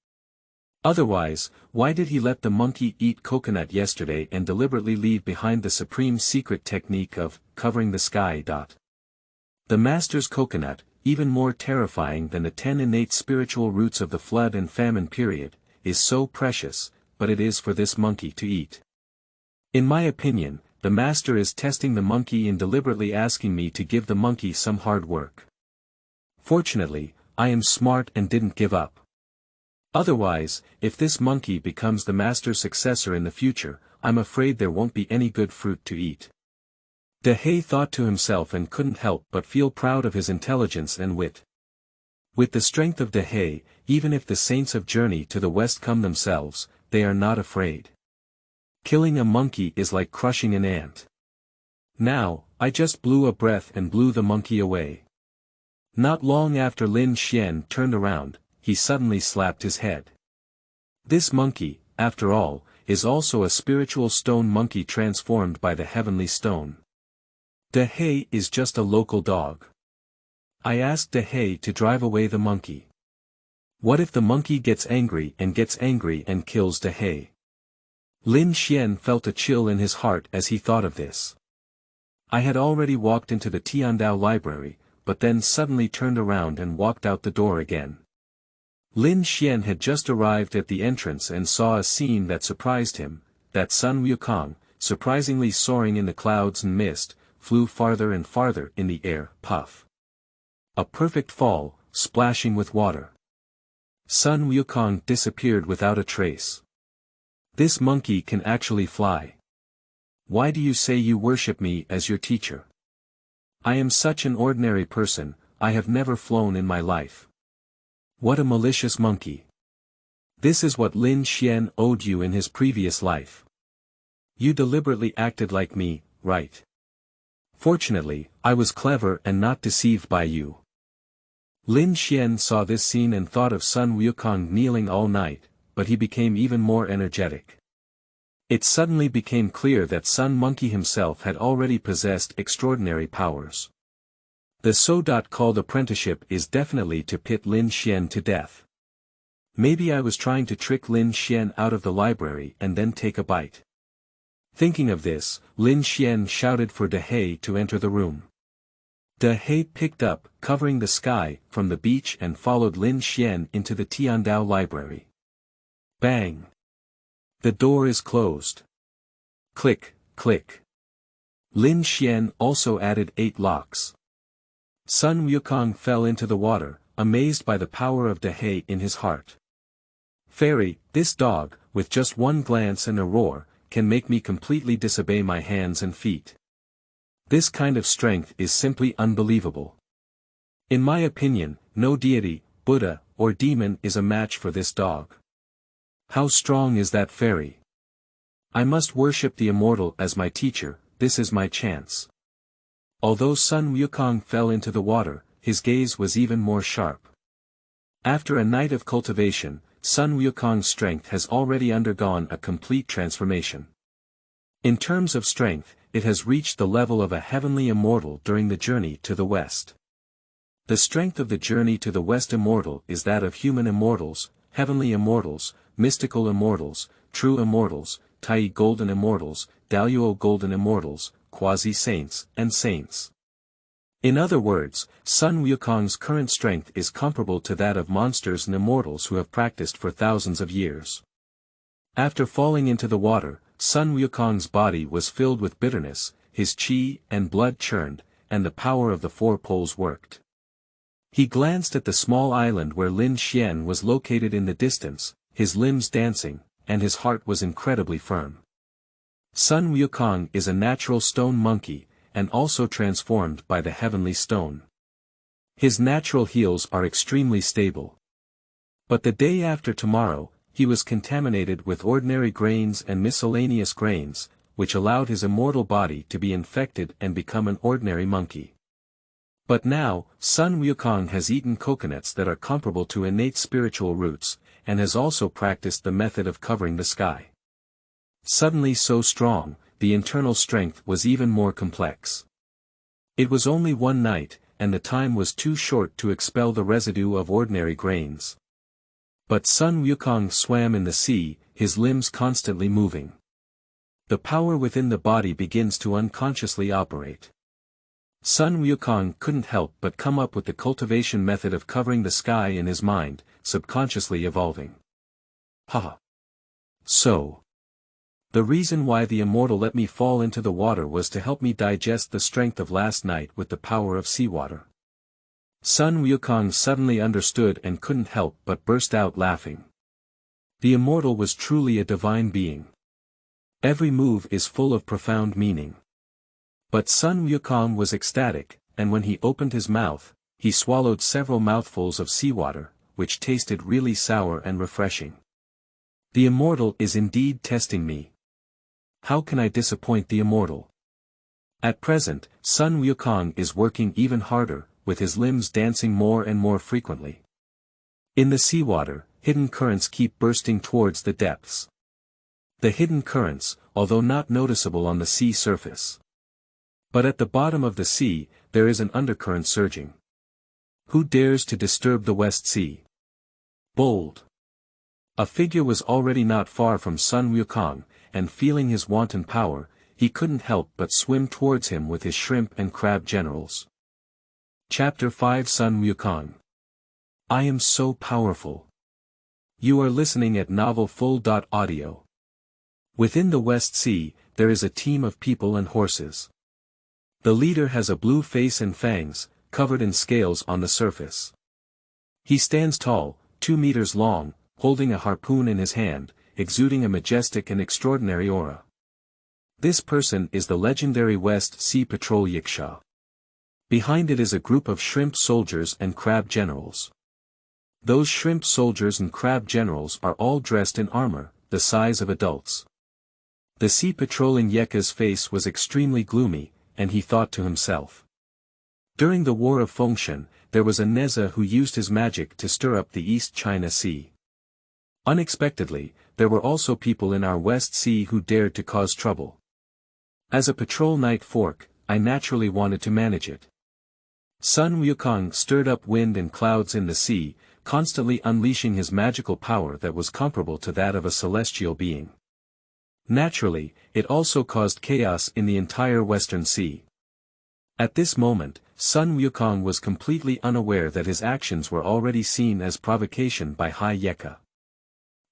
Otherwise, why did he let the monkey eat coconut yesterday and deliberately leave behind the supreme secret technique of covering the sky? The master's coconut, even more terrifying than the 10 innate spiritual roots of the flood and famine period, is so precious, but it is for this monkey to eat. In my opinion, the master is testing the monkey in deliberately asking me to give the monkey some hard work. Fortunately, I am smart and didn't give up. Otherwise, if this monkey becomes the master's successor in the future, I'm afraid there won't be any good fruit to eat. Dehei thought to himself and couldn't help but feel proud of his intelligence and wit. With the strength of Dehei, even if the saints of Journey to the West come themselves, they are not afraid. Killing a monkey is like crushing an ant. Now, I just blew a breath and blew the monkey away. Not long after Lin Xuan turned around, he suddenly slapped his head. This monkey, after all, is also a spiritual stone monkey transformed by the heavenly stone. Dehei is just a local dog. I asked Dehei to drive away the monkey. What if the monkey gets angry and kills Dehei? Lin Xuan felt a chill in his heart as he thought of this. I had already walked into the Tiandao library, but then suddenly turned around and walked out the door again. Lin Xuan had just arrived at the entrance and saw a scene that surprised him, that Sun Wukong, surprisingly soaring in the clouds and mist, flew farther and farther in the air, puff. A perfect fall, splashing with water. Sun Wukong disappeared without a trace. This monkey can actually fly. Why do you say you worship me as your teacher? I am such an ordinary person, I have never flown in my life. What a malicious monkey. This is what Lin Xuan owed you in his previous life. You deliberately acted like me, right? Fortunately, I was clever and not deceived by you. Lin Xuan saw this scene and thought of Sun Wukong kneeling all night, but he became even more energetic. It suddenly became clear that Sun Monkey himself had already possessed extraordinary powers. The so-called apprenticeship is definitely to pit Lin Xuan to death. Maybe I was trying to trick Lin Xuan out of the library and then take a bite. Thinking of this, Lin Xuan shouted for De He to enter the room. De He picked up, covering the sky, from the beach and followed Lin Xuan into the Tiandao library. Bang! The door is closed. Click, click. Lin Xuan also added 8 locks. Sun Wukong fell into the water, amazed by the power of De He in his heart. Fairy, this dog, with just one glance and a roar, can make me completely disobey my hands and feet. This kind of strength is simply unbelievable. In my opinion, no deity, Buddha, or demon is a match for this dog. How strong is that fairy? I must worship the immortal as my teacher, this is my chance. Although Sun Wukong fell into the water, his gaze was even more sharp. After a night of cultivation, Sun Wukong's strength has already undergone a complete transformation. In terms of strength, it has reached the level of a heavenly immortal during the journey to the west. The strength of the journey to the west immortal is that of human immortals, heavenly immortals, mystical immortals, true immortals, Tai golden immortals, Daoyuo golden immortals, quasi-saints, and saints. In other words, Sun Wukong's current strength is comparable to that of monsters and immortals who have practiced for thousands of years. After falling into the water, Sun Wukong's body was filled with bitterness, his qi and blood churned, and the power of the 4 poles worked. He glanced at the small island where Lin Xuan was located in the distance, his limbs dancing, and his heart was incredibly firm. Sun Wukong is a natural stone monkey, and also transformed by the heavenly stone. His natural heels are extremely stable. But the day after tomorrow, he was contaminated with ordinary grains and miscellaneous grains, which allowed his immortal body to be infected and become an ordinary monkey. But now, Sun Wukong has eaten coconuts that are comparable to innate spiritual roots, and has also practiced the method of covering the sky. Suddenly so strong, the internal strength was even more complex. It was only one night, and the time was too short to expel the residue of ordinary grains. But Sun Wukong swam in the sea, his limbs constantly moving. The power within the body begins to unconsciously operate. Sun Wukong couldn't help but come up with the cultivation method of covering the sky in his mind, subconsciously evolving. Haha. So. The reason why the immortal let me fall into the water was to help me digest the strength of last night with the power of seawater. Sun Wukong suddenly understood and couldn't help but burst out laughing. The immortal was truly a divine being. Every move is full of profound meaning. But Sun Wukong was ecstatic, and when he opened his mouth, he swallowed several mouthfuls of seawater, which tasted really sour and refreshing. The immortal is indeed testing me. How can I disappoint the immortal? At present, Sun Wukong is working even harder, with his limbs dancing more and more frequently. In the seawater, hidden currents keep bursting towards the depths. The hidden currents, although not noticeable on the sea surface. But at the bottom of the sea, there is an undercurrent surging. Who dares to disturb the West Sea? Bold. A figure was already not far from Sun Wukong, and feeling his wanton power, he couldn't help but swim towards him with his shrimp and crab generals. Chapter 5 Sun Wukong. I am so powerful. You are listening at novelfull.audio. Within the West Sea, there is a team of people and horses. The leader has a blue face and fangs, covered in scales on the surface. He stands tall, 2 meters long, holding a harpoon in his hand, exuding a majestic and extraordinary aura. This person is the legendary West Sea Patrol Yiksha. Behind it is a group of shrimp soldiers and crab generals. Those shrimp soldiers and crab generals are all dressed in armor, the size of adults. The sea patrolling Yeka's face was extremely gloomy, and he thought to himself. During the War of Fengshan, there was a Neza who used his magic to stir up the East China Sea. Unexpectedly, there were also people in our West Sea who dared to cause trouble. As a patrol night fork, I naturally wanted to manage it. Sun Wukong stirred up wind and clouds in the sea, constantly unleashing his magical power that was comparable to that of a celestial being. Naturally, it also caused chaos in the entire Western Sea. At this moment, Sun Wukong was completely unaware that his actions were already seen as provocation by Hai Yeka.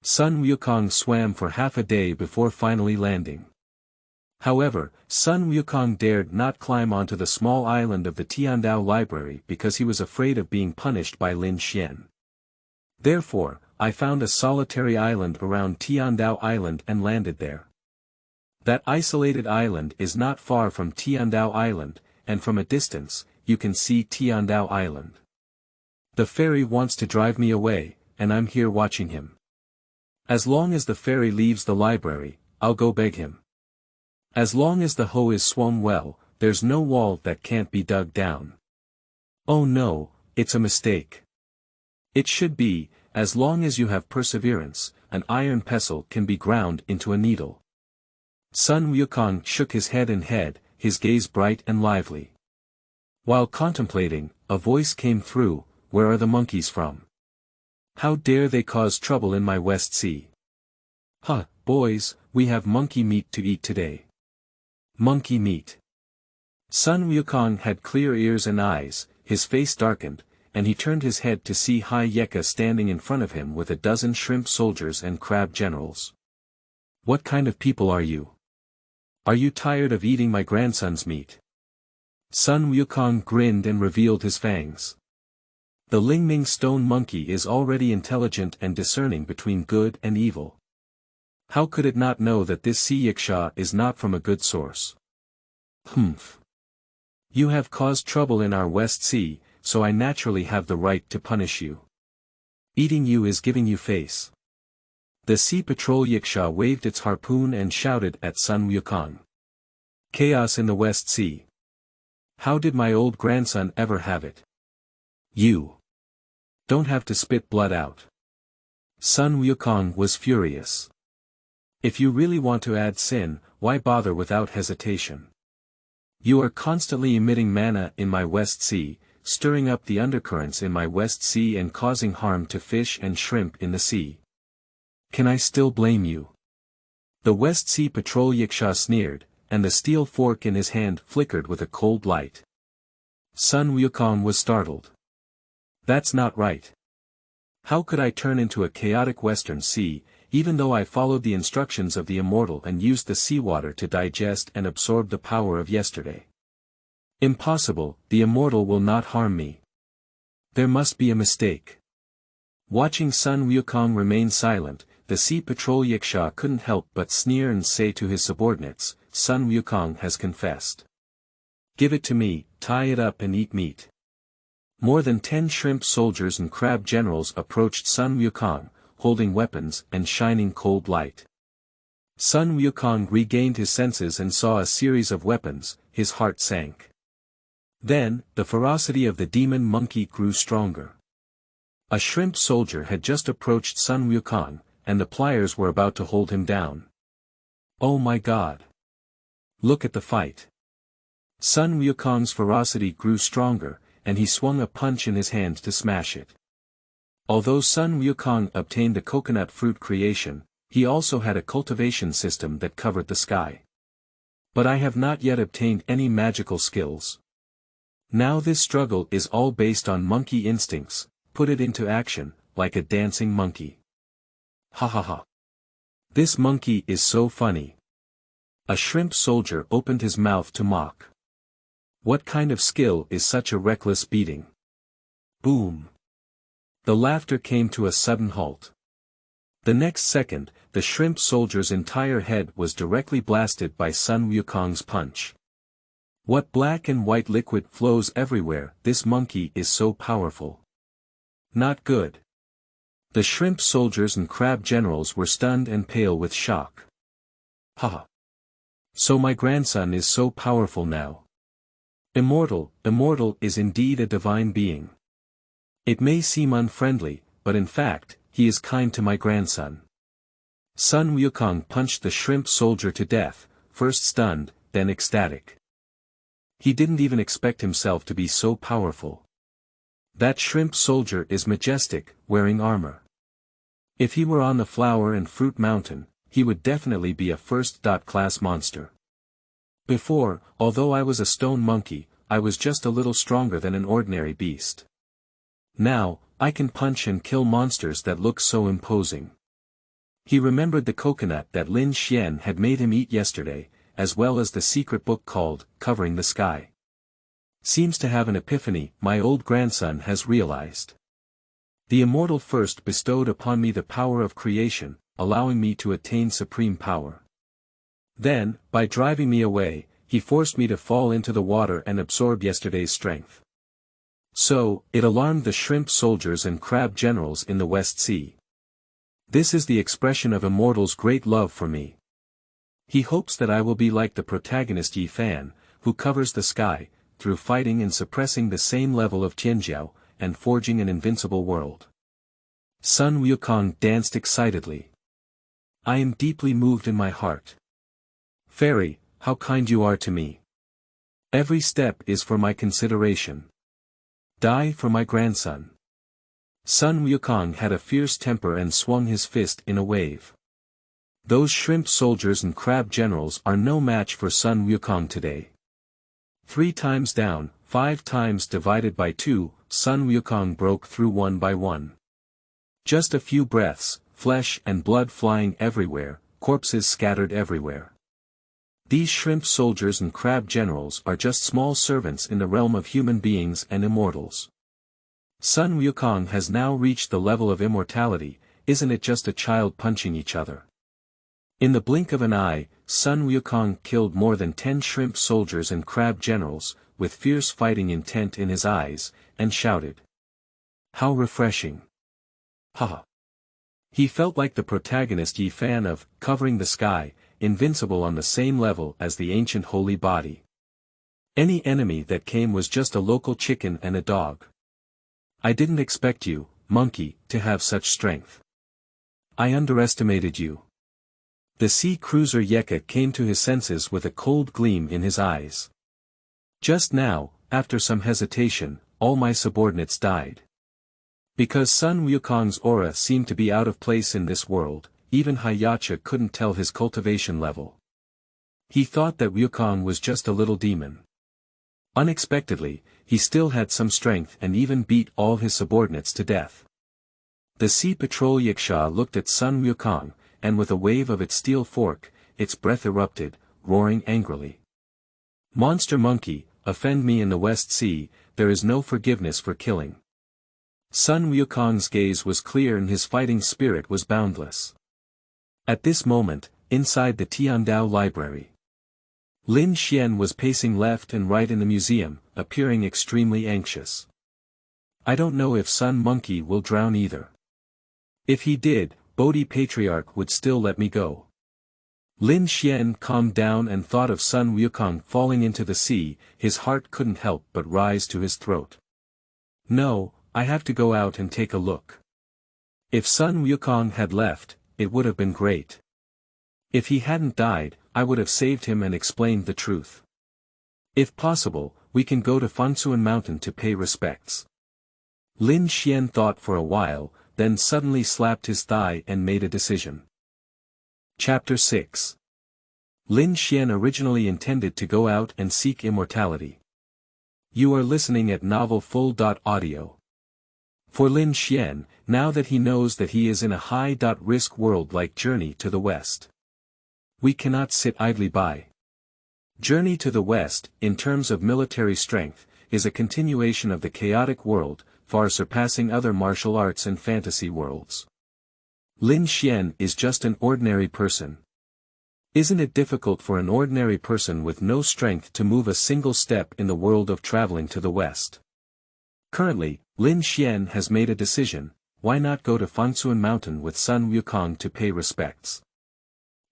Sun Wukong swam for half a day before finally landing. However, Sun Wukong dared not climb onto the small island of the Tiandao library because he was afraid of being punished by Lin Xuan. Therefore, I found a solitary island around Tiandao Island and landed there. That isolated island is not far from Tiandao Island, and from a distance, you can see Tiandao Island. The fairy wants to drive me away, and I'm here watching him. As long as the fairy leaves the library, I'll go beg him. As long as the hoe is swum well, there's no wall that can't be dug down. Oh no, it's a mistake. It should be, as long as you have perseverance, an iron pestle can be ground into a needle. Sun Wukong shook his head, his gaze bright and lively. While contemplating, a voice came through, "Where are the monkeys from? How dare they cause trouble in my West Sea? Huh, boys, we have monkey meat to eat today." Monkey meat. Sun Wukong had clear ears and eyes, his face darkened, and he turned his head to see Hai Yeka standing in front of him with a dozen shrimp soldiers and crab generals. "What kind of people are you? Are you tired of eating my grandson's meat?" Sun Wukong grinned and revealed his fangs. The Lingming stone monkey is already intelligent and discerning between good and evil. How could it not know that this sea yiksha is not from a good source? Humph. You have caused trouble in our West Sea, so I naturally have the right to punish you. Eating you is giving you face. The Sea Patrol yiksha waved its harpoon and shouted at Sun Wukong. Chaos in the West Sea. How did my old grandson ever have it? You don't have to spit blood out. Sun Wukong was furious. If you really want to add sin, why bother without hesitation? You are constantly emitting mana in my West Sea, stirring up the undercurrents in my West Sea and causing harm to fish and shrimp in the sea. Can I still blame you? The West Sea Patrol yiksha sneered, and the steel fork in his hand flickered with a cold light. Sun Wukong was startled. That's not right. How could I turn into a chaotic Western Sea, even though I followed the instructions of the Immortal and used the seawater to digest and absorb the power of yesterday? Impossible, the Immortal will not harm me. There must be a mistake. Watching Sun Wukong remain silent, the Sea Patrol yiksha couldn't help but sneer and say to his subordinates, "Sun Wukong has confessed. Give it to me, tie it up and eat meat." More than 10 shrimp soldiers and crab generals approached Sun Wukong, holding weapons and shining cold light. Sun Wukong regained his senses and saw a series of weapons, his heart sank. Then, the ferocity of the demon monkey grew stronger. A shrimp soldier had just approached Sun Wukong, and the pliers were about to hold him down. Oh my God! Look at the fight. Sun Wukong's ferocity grew stronger, and he swung a punch in his hand to smash it. Although Sun Wukong obtained the coconut fruit creation, he also had a cultivation system that covered the sky. But I have not yet obtained any magical skills. Now this struggle is all based on monkey instincts, put it into action, like a dancing monkey. Ha ha ha. This monkey is so funny. A shrimp soldier opened his mouth to mock. What kind of skill is such a reckless beating? Boom. The laughter came to a sudden halt. The next second, the shrimp soldier's entire head was directly blasted by Sun Wukong's punch. What black and white liquid flows everywhere, this monkey is so powerful. Not good. The shrimp soldiers and crab generals were stunned and pale with shock. Haha. So my grandson is so powerful now. Immortal is indeed a divine being. It may seem unfriendly, but in fact, he is kind to my grandson. Sun Wukong punched the shrimp soldier to death, first stunned, then ecstatic. He didn't even expect himself to be so powerful. That shrimp soldier is majestic, wearing armor. If he were on the flower and fruit mountain, he would definitely be a first-class monster. Before, although I was a stone monkey, I was just a little stronger than an ordinary beast. Now, I can punch and kill monsters that look so imposing. He remembered the coconut that Lin Xuan had made him eat yesterday, as well as the secret book called, Covering the Sky. Seems to have an epiphany, my old grandson has realized. The Immortal first bestowed upon me the power of creation, allowing me to attain supreme power. Then, by driving me away, he forced me to fall into the water and absorb yesterday's strength. So, it alarmed the shrimp soldiers and crab generals in the West Sea. This is the expression of Immortal's great love for me. He hopes that I will be like the protagonist Yi Fan, who covers the sky, through fighting and suppressing the same level of Tiandao, and forging an invincible world. Sun Wukong danced excitedly. I am deeply moved in my heart. Fairy, how kind you are to me. Every step is for my consideration. Die for my grandson. Sun Wukong had a fierce temper and swung his fist in a wave. Those shrimp soldiers and crab generals are no match for Sun Wukong today. 3 times down, 5 times divided by 2, Sun Wukong broke through one by one. Just a few breaths, flesh and blood flying everywhere, corpses scattered everywhere. These shrimp soldiers and crab generals are just small servants in the realm of human beings and immortals. Sun Wukong has now reached the level of immortality, isn't it just a child punching each other? In the blink of an eye, Sun Wukong killed more than 10 shrimp soldiers and crab generals, with fierce fighting intent in his eyes, and shouted. How refreshing! Haha! He felt like the protagonist Yi Fan of Covering the Sky, invincible on the same level as the ancient holy body. Any enemy that came was just a local chicken and a dog. I didn't expect you, monkey, to have such strength. I underestimated you. The sea cruiser Yeka came to his senses with a cold gleam in his eyes. Just now, after some hesitation, all my subordinates died. Because Sun Wukong's aura seemed to be out of place in this world, even Hayacha couldn't tell his cultivation level. He thought that Wukong was just a little demon. Unexpectedly, he still had some strength and even beat all his subordinates to death. The sea patrol Yaksha looked at Sun Wukong, and with a wave of its steel fork, its breath erupted, roaring angrily. Monster monkey, offend me in the West Sea, there is no forgiveness for killing. Sun Wukong's gaze was clear and his fighting spirit was boundless. At this moment, inside the Tiandao library, Lin Xuan was pacing left and right in the museum, appearing extremely anxious. I don't know if Sun Monkey will drown either. If he did, Bodhi Patriarch would still let me go. Lin Xuan calmed down and thought of Sun Wukong falling into the sea, his heart couldn't help but rise to his throat. No, I have to go out and take a look. If Sun Wukong had left, it would have been great. If he hadn't died, I would have saved him and explained the truth. If possible, we can go to Fangsuan Mountain to pay respects. Lin Xuan thought for a while, then suddenly slapped his thigh and made a decision. Chapter 6. Lin Xuan originally intended to go out and seek immortality. You are listening at novelfull.audio. For Lin Xuan, now that he knows that he is in a high-risk world-like Journey to the West. We cannot sit idly by. Journey to the West, in terms of military strength, is a continuation of the chaotic world, far surpassing other martial arts and fantasy worlds. Lin Xuan is just an ordinary person. Isn't it difficult for an ordinary person with no strength to move a single step in the world of traveling to the West? Currently, Lin Xuan has made a decision, why not go to Fangsuan Mountain with Sun Wukong to pay respects?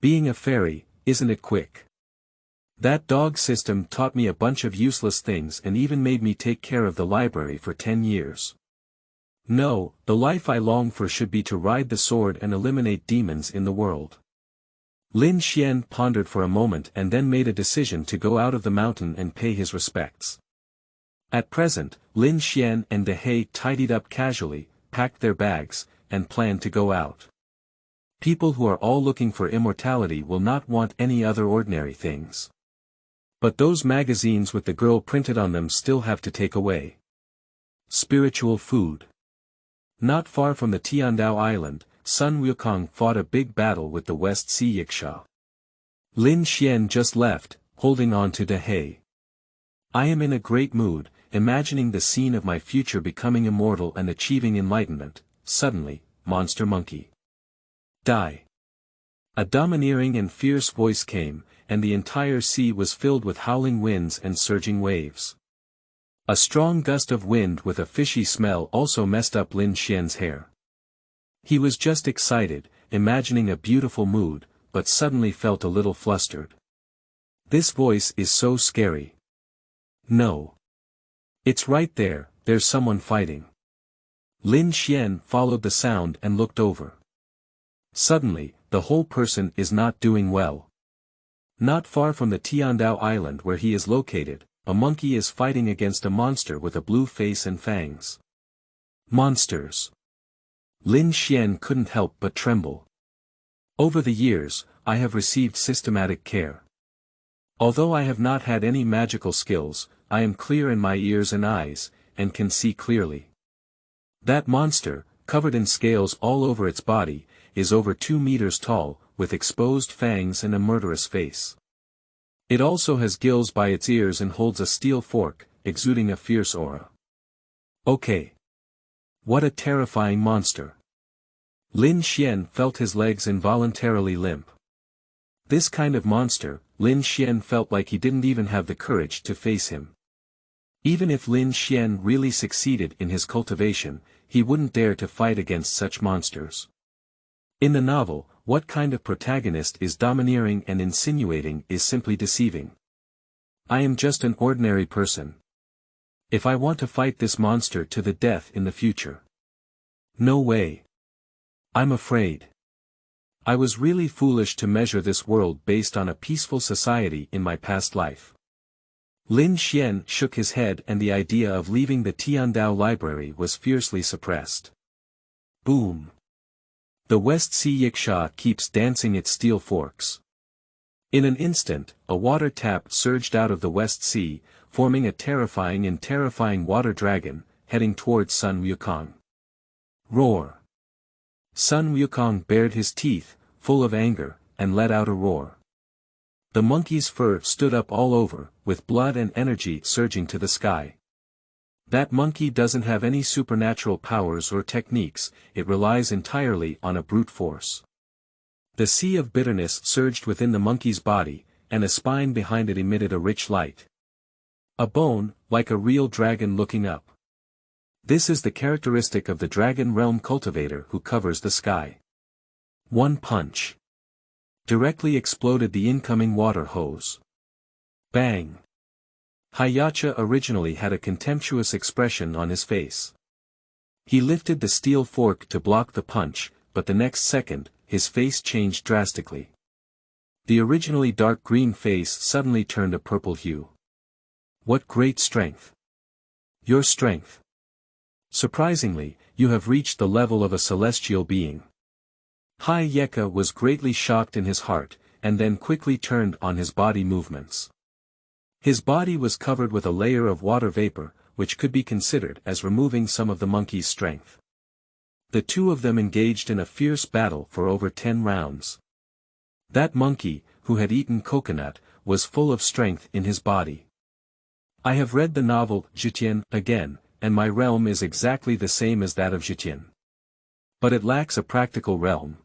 Being a fairy, isn't it quick? That dog system taught me a bunch of useless things and even made me take care of the library for 10 years. No, the life I long for should be to ride the sword and eliminate demons in the world. Lin Xuan pondered for a moment and then made a decision to go out of the mountain and pay his respects. At present, Lin Xuan and De He tidied up casually, packed their bags, and planned to go out. People who are all looking for immortality will not want any other ordinary things. But those magazines with the girl printed on them still have to take away. Spiritual food. Not far from the Tiandao island, Sun Wukong fought a big battle with the West Sea Yiksha. Lin Xuan just left, holding on to De He. I am in a great mood, imagining the scene of my future becoming immortal and achieving enlightenment. Suddenly, monster monkey. Die. A domineering and fierce voice came, and the entire sea was filled with howling winds and surging waves. A strong gust of wind with a fishy smell also messed up Lin Xuan's hair. He was just excited, imagining a beautiful mood, but suddenly felt a little flustered. This voice is so scary. No. It's right there, there's someone fighting. Lin Xuan followed the sound and looked over. Suddenly, the whole person is not doing well. Not far from the Tiandao island where he is located, a monkey is fighting against a monster with a blue face and fangs. Monsters. Lin Xuan couldn't help but tremble. Over the years, I have received systematic care. Although I have not had any magical skills, I am clear in my ears and eyes, and can see clearly. That monster, covered in scales all over its body, is over 2 meters tall, with exposed fangs and a murderous face. It also has gills by its ears and holds a steel fork, exuding a fierce aura. Okay. What a terrifying monster. Lin Xuan felt his legs involuntarily limp. This kind of monster, Lin Xuan felt like he didn't even have the courage to face him. Even if Lin Xuan really succeeded in his cultivation, he wouldn't dare to fight against such monsters. In the novel, what kind of protagonist is domineering and insinuating is simply deceiving. I am just an ordinary person. If I want to fight this monster to the death in the future. No way. I'm afraid. I was really foolish to measure this world based on a peaceful society in my past life. Lin Xuan shook his head and the idea of leaving the Tiandao library was fiercely suppressed. Boom. The West Sea Yiksha keeps dancing its steel forks. In an instant, a water tap surged out of the West Sea, forming a terrifying water dragon, heading towards Sun Wukong. Roar. Sun Wukong bared his teeth, full of anger, and let out a roar. The monkey's fur stood up all over, with blood and energy surging to the sky. That monkey doesn't have any supernatural powers or techniques, it relies entirely on a brute force. The sea of bitterness surged within the monkey's body, and a spine behind it emitted a rich light. A bone, like a real dragon looking up. This is the characteristic of the Dragon Realm cultivator who covers the sky. One punch. Directly exploded the incoming water hose. Bang. Hayacha originally had a contemptuous expression on his face. He lifted the steel fork to block the punch, but the next second, his face changed drastically. The originally dark green face suddenly turned a purple hue. What great strength! Your strength! Surprisingly, you have reached the level of a celestial being. Hayacha was greatly shocked in his heart, and then quickly turned on his body movements. His body was covered with a layer of water vapor, which could be considered as removing some of the monkey's strength. The two of them engaged in a fierce battle for over 10 rounds. That monkey, who had eaten coconut, was full of strength in his body. I have read the novel Zhitian again, and my realm is exactly the same as that of Zhitian. But it lacks a practical realm.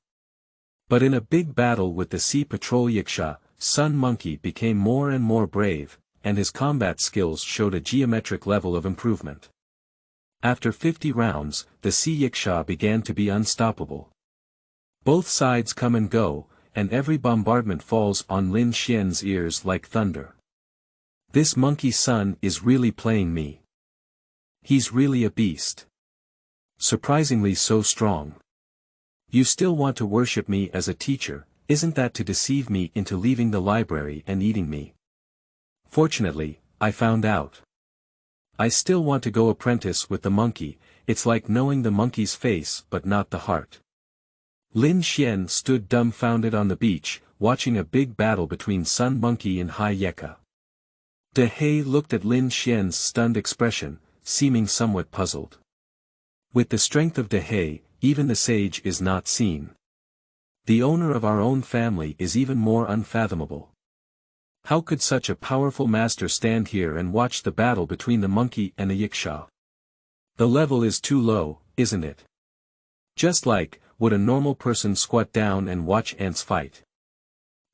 But in a big battle with the Sea Patrol Yiksha, Sun Monkey became more and more brave, and his combat skills showed a geometric level of improvement. After 50 rounds, the Sea Yiksha began to be unstoppable. Both sides come and go, and every bombardment falls on Lin Xuan's ears like thunder. This monkey son is really playing me. He's really a beast. Surprisingly so strong. You still want to worship me as a teacher, Isn't that to deceive me into leaving the library and eating me? Fortunately, I found out. I still want to go apprentice with the monkey. It's like knowing the monkey's face but not the heart. Lin Xuan stood dumbfounded on the beach, watching a big battle between Sun Monkey and Hai Yeka. De He looked at Lin Xuan's stunned expression, seeming somewhat puzzled. With the strength of De He, even the sage is not seen. The owner of our own family is even more unfathomable. How could such a powerful master stand here and watch the battle between the monkey and a yiksha? The level is too low, isn't it? Just like, would a normal person squat down and watch ants fight?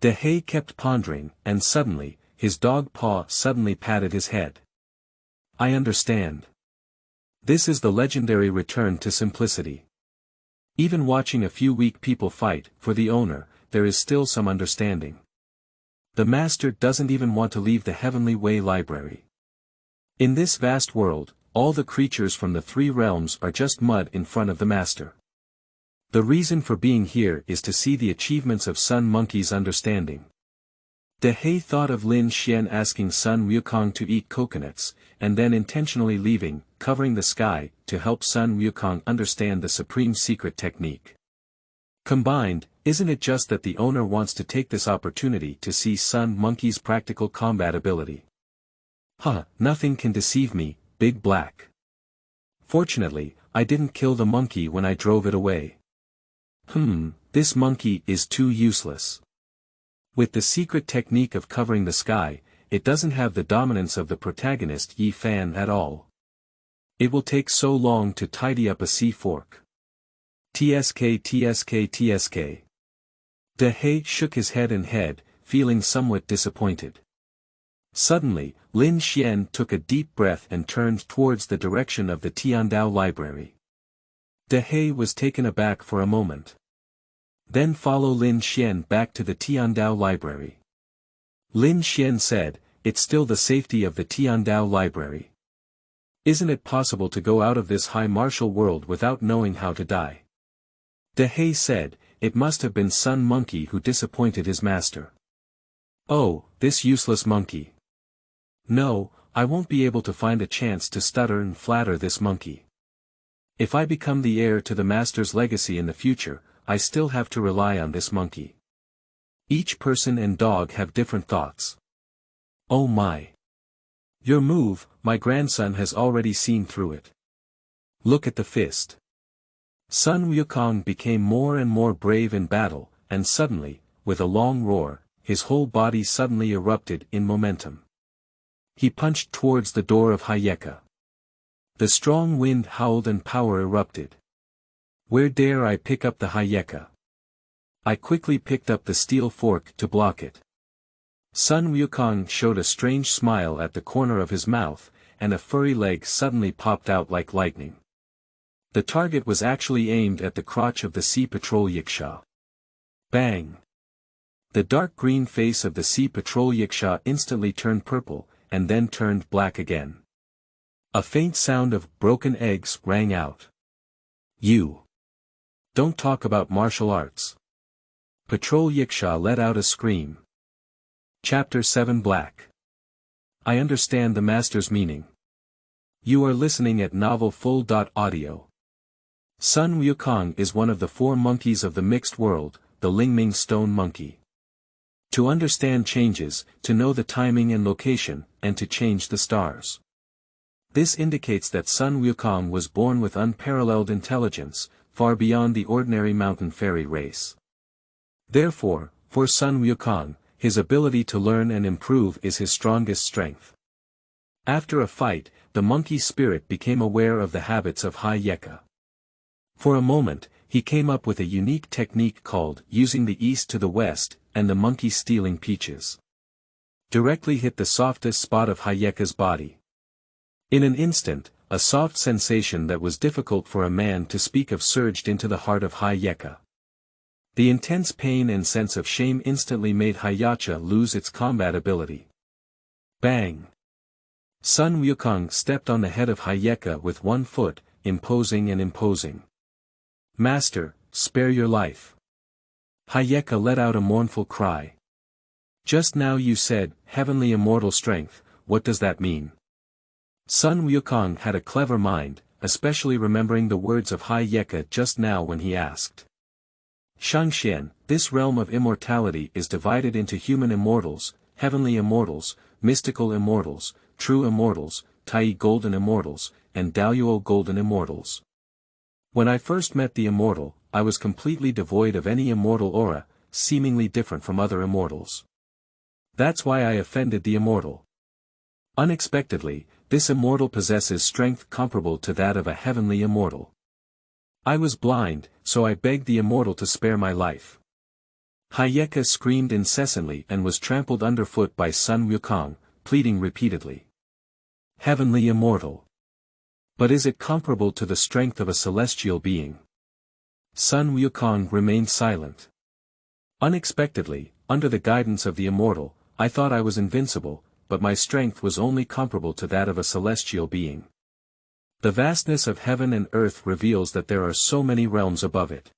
De He kept pondering, and suddenly, his dog paw suddenly patted his head. I understand. This is the legendary return to simplicity. Even watching a few weak people fight, for the owner, there is still some understanding. The master doesn't even want to leave the Heavenly Way library. In this vast world, all the creatures from the three realms are just mud in front of the master. The reason for being here is to see the achievements of Sun Monkey's understanding. De He thought of Lin Xuan asking Sun Wukong to eat coconuts, and then intentionally leaving, covering the sky, to help Sun Wukong understand the supreme secret technique. Combined, isn't it just that the owner wants to take this opportunity to see Sun Monkey's practical combat ability? Nothing can deceive me, Big Black. Fortunately, I didn't kill the monkey when I drove it away. This monkey is too useless. With the secret technique of covering the sky, it doesn't have the dominance of the protagonist Yi Fan at all. It will take so long to tidy up a sea fork. TSK. De He shook his head, feeling somewhat disappointed. Suddenly, Lin Xuan took a deep breath and turned towards the direction of the Tiandao library. De He was taken aback for a moment. Then follow Lin Xuan back to the Tiandao library. Lin Xuan said, it's still the safety of the Tiandao library. Isn't it possible to go out of this high martial world without knowing how to die? De He said, it must have been Sun Monkey who disappointed his master. Oh, this useless monkey. No, I won't be able to find a chance to stutter and flatter this monkey. If I become the heir to the master's legacy in the future, I still have to rely on this monkey. Each person and dog have different thoughts. Oh my. Your move, my grandson has already seen through it. Look at the fist. Sun Wukong became more and more brave in battle, and suddenly, with a long roar, his whole body suddenly erupted in momentum. He punched towards the door of Hai Yeka. The strong wind howled and power erupted. Where dare I pick up the Hai Yeka? I quickly picked up the steel fork to block it. Sun Wukong showed a strange smile at the corner of his mouth, and a furry leg suddenly popped out like lightning. The target was actually aimed at the crotch of the Sea Patrol Yiksha. Bang! The dark green face of the Sea Patrol Yiksha instantly turned purple, and then turned black again. A faint sound of broken eggs rang out. You! Don't talk about martial arts. Patrol Yiksha let out a scream. Chapter 7 Black. I understand the master's meaning. You are listening at novelfull.audio. Sun Wukong is one of the 4 monkeys of the mixed world, the Lingming stone monkey. To understand changes, to know the timing and location, and to change the stars. This indicates that Sun Wukong was born with unparalleled intelligence, far beyond the ordinary mountain fairy race. Therefore, for Sun Wukong, his ability to learn and improve is his strongest strength. After a fight, the monkey spirit became aware of the habits of Hai Yeka. For a moment, he came up with a unique technique called using the east to the west, and the monkey stealing peaches. Directly hit the softest spot of Hai Yeka's body. In an instant, a soft sensation that was difficult for a man to speak of surged into the heart of Hai Yeka. The intense pain and sense of shame instantly made Hai Yeka lose its combat ability. Bang! Sun Wukong stepped on the head of Hai Yeka with one foot, imposing and imposing. Master, spare your life. Hayeka let out a mournful cry. Just now you said, heavenly immortal strength, what does that mean? Sun Wukong had a clever mind, especially remembering the words of Hayeka just now when he asked. Shangxian, this realm of immortality is divided into human immortals, heavenly immortals, mystical immortals, true immortals, Tai golden immortals, and Daoyuo golden immortals. When I first met the immortal, I was completely devoid of any immortal aura, seemingly different from other immortals. That's why I offended the immortal. Unexpectedly, this immortal possesses strength comparable to that of a heavenly immortal. I was blind, so I begged the immortal to spare my life. Hayeka screamed incessantly and was trampled underfoot by Sun Wukong, pleading repeatedly. Heavenly immortal. But is it comparable to the strength of a celestial being? Sun Wukong remained silent. Unexpectedly, under the guidance of the immortal, I thought I was invincible, but my strength was only comparable to that of a celestial being. The vastness of heaven and earth reveals that there are so many realms above it.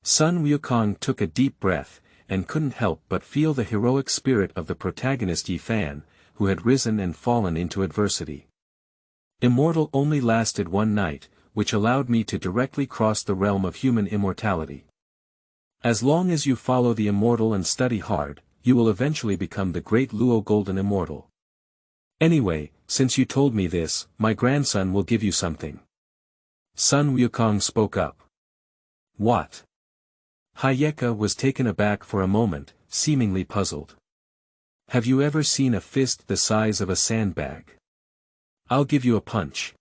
Sun Wukong took a deep breath, and couldn't help but feel the heroic spirit of the protagonist Yi Fan, who had risen and fallen into adversity. Immortal only lasted one night, which allowed me to directly cross the realm of human immortality. As long as you follow the immortal and study hard, you will eventually become the great Luo Golden Immortal. Anyway, since you told me this, my grandson will give you something. Sun Wukong spoke up. What? Hayeka was taken aback for a moment, seemingly puzzled. Have you ever seen a fist the size of a sandbag? I'll give you a punch.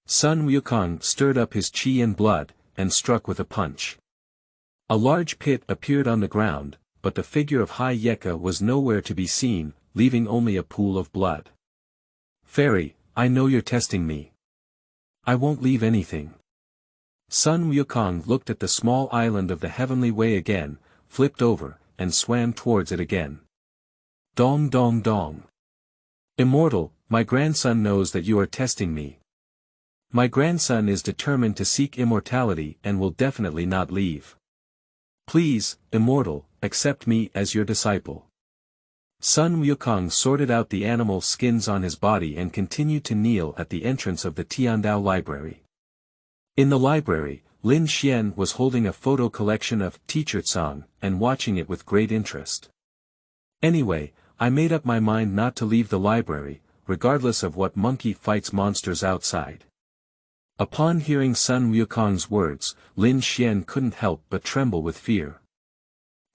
Sun Wukong stirred up his qi and blood, and struck with a punch. A large pit appeared on the ground, but the figure of Hayeka was nowhere to be seen, leaving only a pool of blood. Fairy, I know you're testing me. I won't leave anything. Sun Wukong looked at the small island of the heavenly way again, flipped over, and swam towards it again. Dong dong dong. Immortal, my grandson knows that you are testing me. My grandson is determined to seek immortality and will definitely not leave. Please, Immortal, accept me as your disciple. Sun Wukong sorted out the animal skins on his body and continued to kneel at the entrance of the Tiandao library. In the library, Lin Xuan was holding a photo collection of Teacher Tsang and watching it with great interest. Anyway, I made up my mind not to leave the library, regardless of what monkey fights monsters outside. Upon hearing Sun Wukong's words, Lin Xuan couldn't help but tremble with fear.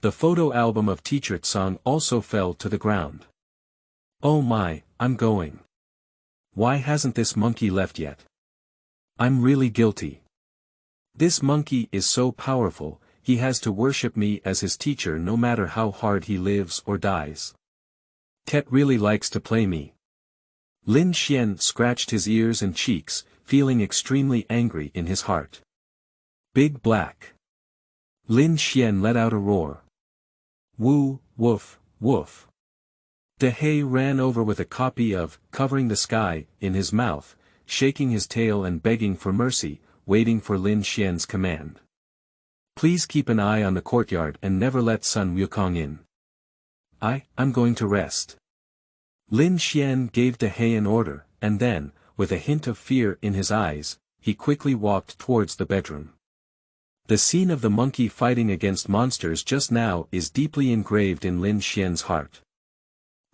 The photo album of Teacher Tsang also fell to the ground. Oh my, I'm going. Why hasn't this monkey left yet? I'm really guilty. This monkey is so powerful, he has to worship me as his teacher no matter how hard he lives or dies. Tet really likes to play me. Lin Xuan scratched his ears and cheeks, feeling extremely angry in his heart. Big Black. Lin Xuan let out a roar. Woo, woof, woof. De He ran over with a copy of Covering the Sky in his mouth, shaking his tail and begging for mercy, waiting for Lin Xuan's command. Please keep an eye on the courtyard and never let Sun Wukong in. I'm going to rest. Lin Xuan gave De He an order, and then, with a hint of fear in his eyes, he quickly walked towards the bedroom. The scene of the monkey fighting against monsters just now is deeply engraved in Lin Xuan's heart.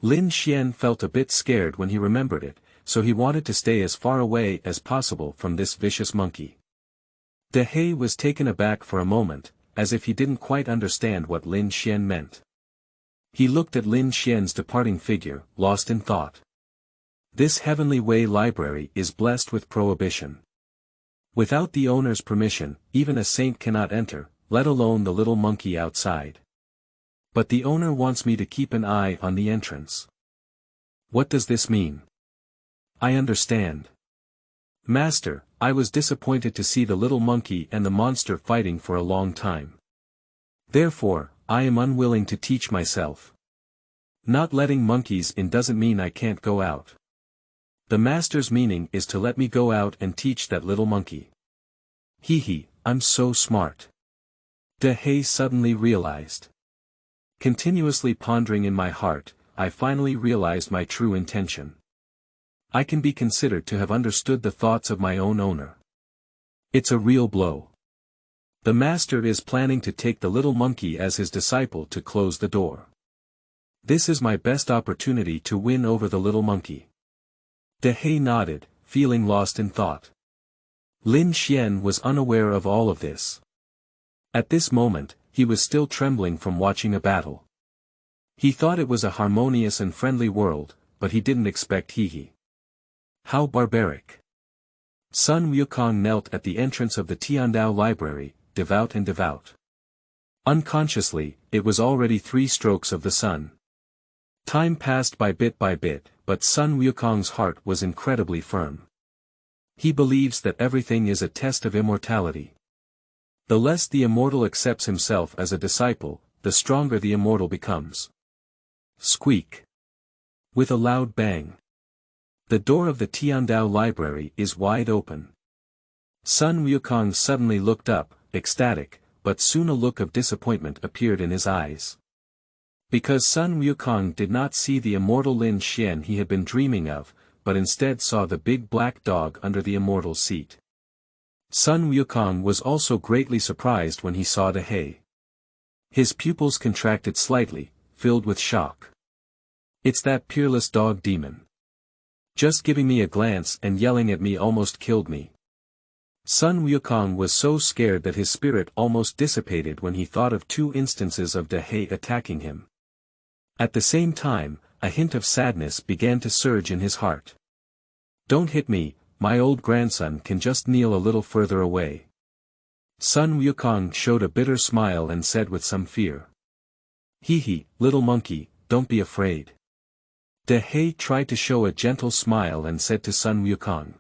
Lin Xuan felt a bit scared when he remembered it, so he wanted to stay as far away as possible from this vicious monkey. De He was taken aback for a moment, as if he didn't quite understand what Lin Xuan meant. He looked at Lin Xuan's departing figure, lost in thought. This Heavenly Way library is blessed with prohibition. Without the owner's permission, even a saint cannot enter, let alone the little monkey outside. But the owner wants me to keep an eye on the entrance. What does this mean? I understand. Master, I was disappointed to see the little monkey and the monster fighting for a long time. Therefore, I am unwilling to teach myself. Not letting monkeys in doesn't mean I can't go out. The master's meaning is to let me go out and teach that little monkey. Hee hee, I'm so smart. De He suddenly realized. Continuously pondering in my heart, I finally realized my true intention. I can be considered to have understood the thoughts of my own owner. It's a real blow. The master is planning to take the little monkey as his disciple to close the door. This is my best opportunity to win over the little monkey. De He nodded, feeling lost in thought. Lin Xuan was unaware of all of this. At this moment, he was still trembling from watching a battle. He thought it was a harmonious and friendly world, but he didn't expect He. How barbaric. Sun Wukong knelt at the entrance of the Tiandao library, devout and devout. Unconsciously, it was already 3 strokes of the sun. Time passed by bit, but Sun Wukong's heart was incredibly firm. He believes that everything is a test of immortality. The less the immortal accepts himself as a disciple, the stronger the immortal becomes. Squeak. With a loud bang. The door of the Tiandao library is wide open. Sun Wukong suddenly looked up, ecstatic, but soon a look of disappointment appeared in his eyes. Because Sun Wukong did not see the immortal Lin Xuan he had been dreaming of, but instead saw the big black dog under the immortal's seat. Sun Wukong was also greatly surprised when he saw De He. His pupils contracted slightly, filled with shock. It's that peerless dog demon. Just giving me a glance and yelling at me almost killed me. Sun Wukong was so scared that his spirit almost dissipated when he thought of 2 instances of De He attacking him. At the same time, a hint of sadness began to surge in his heart. Don't hit me, my old grandson can just kneel a little further away. Sun Wukong showed a bitter smile and said with some fear. He, little monkey, don't be afraid. De He tried to show a gentle smile and said to Sun Wukong.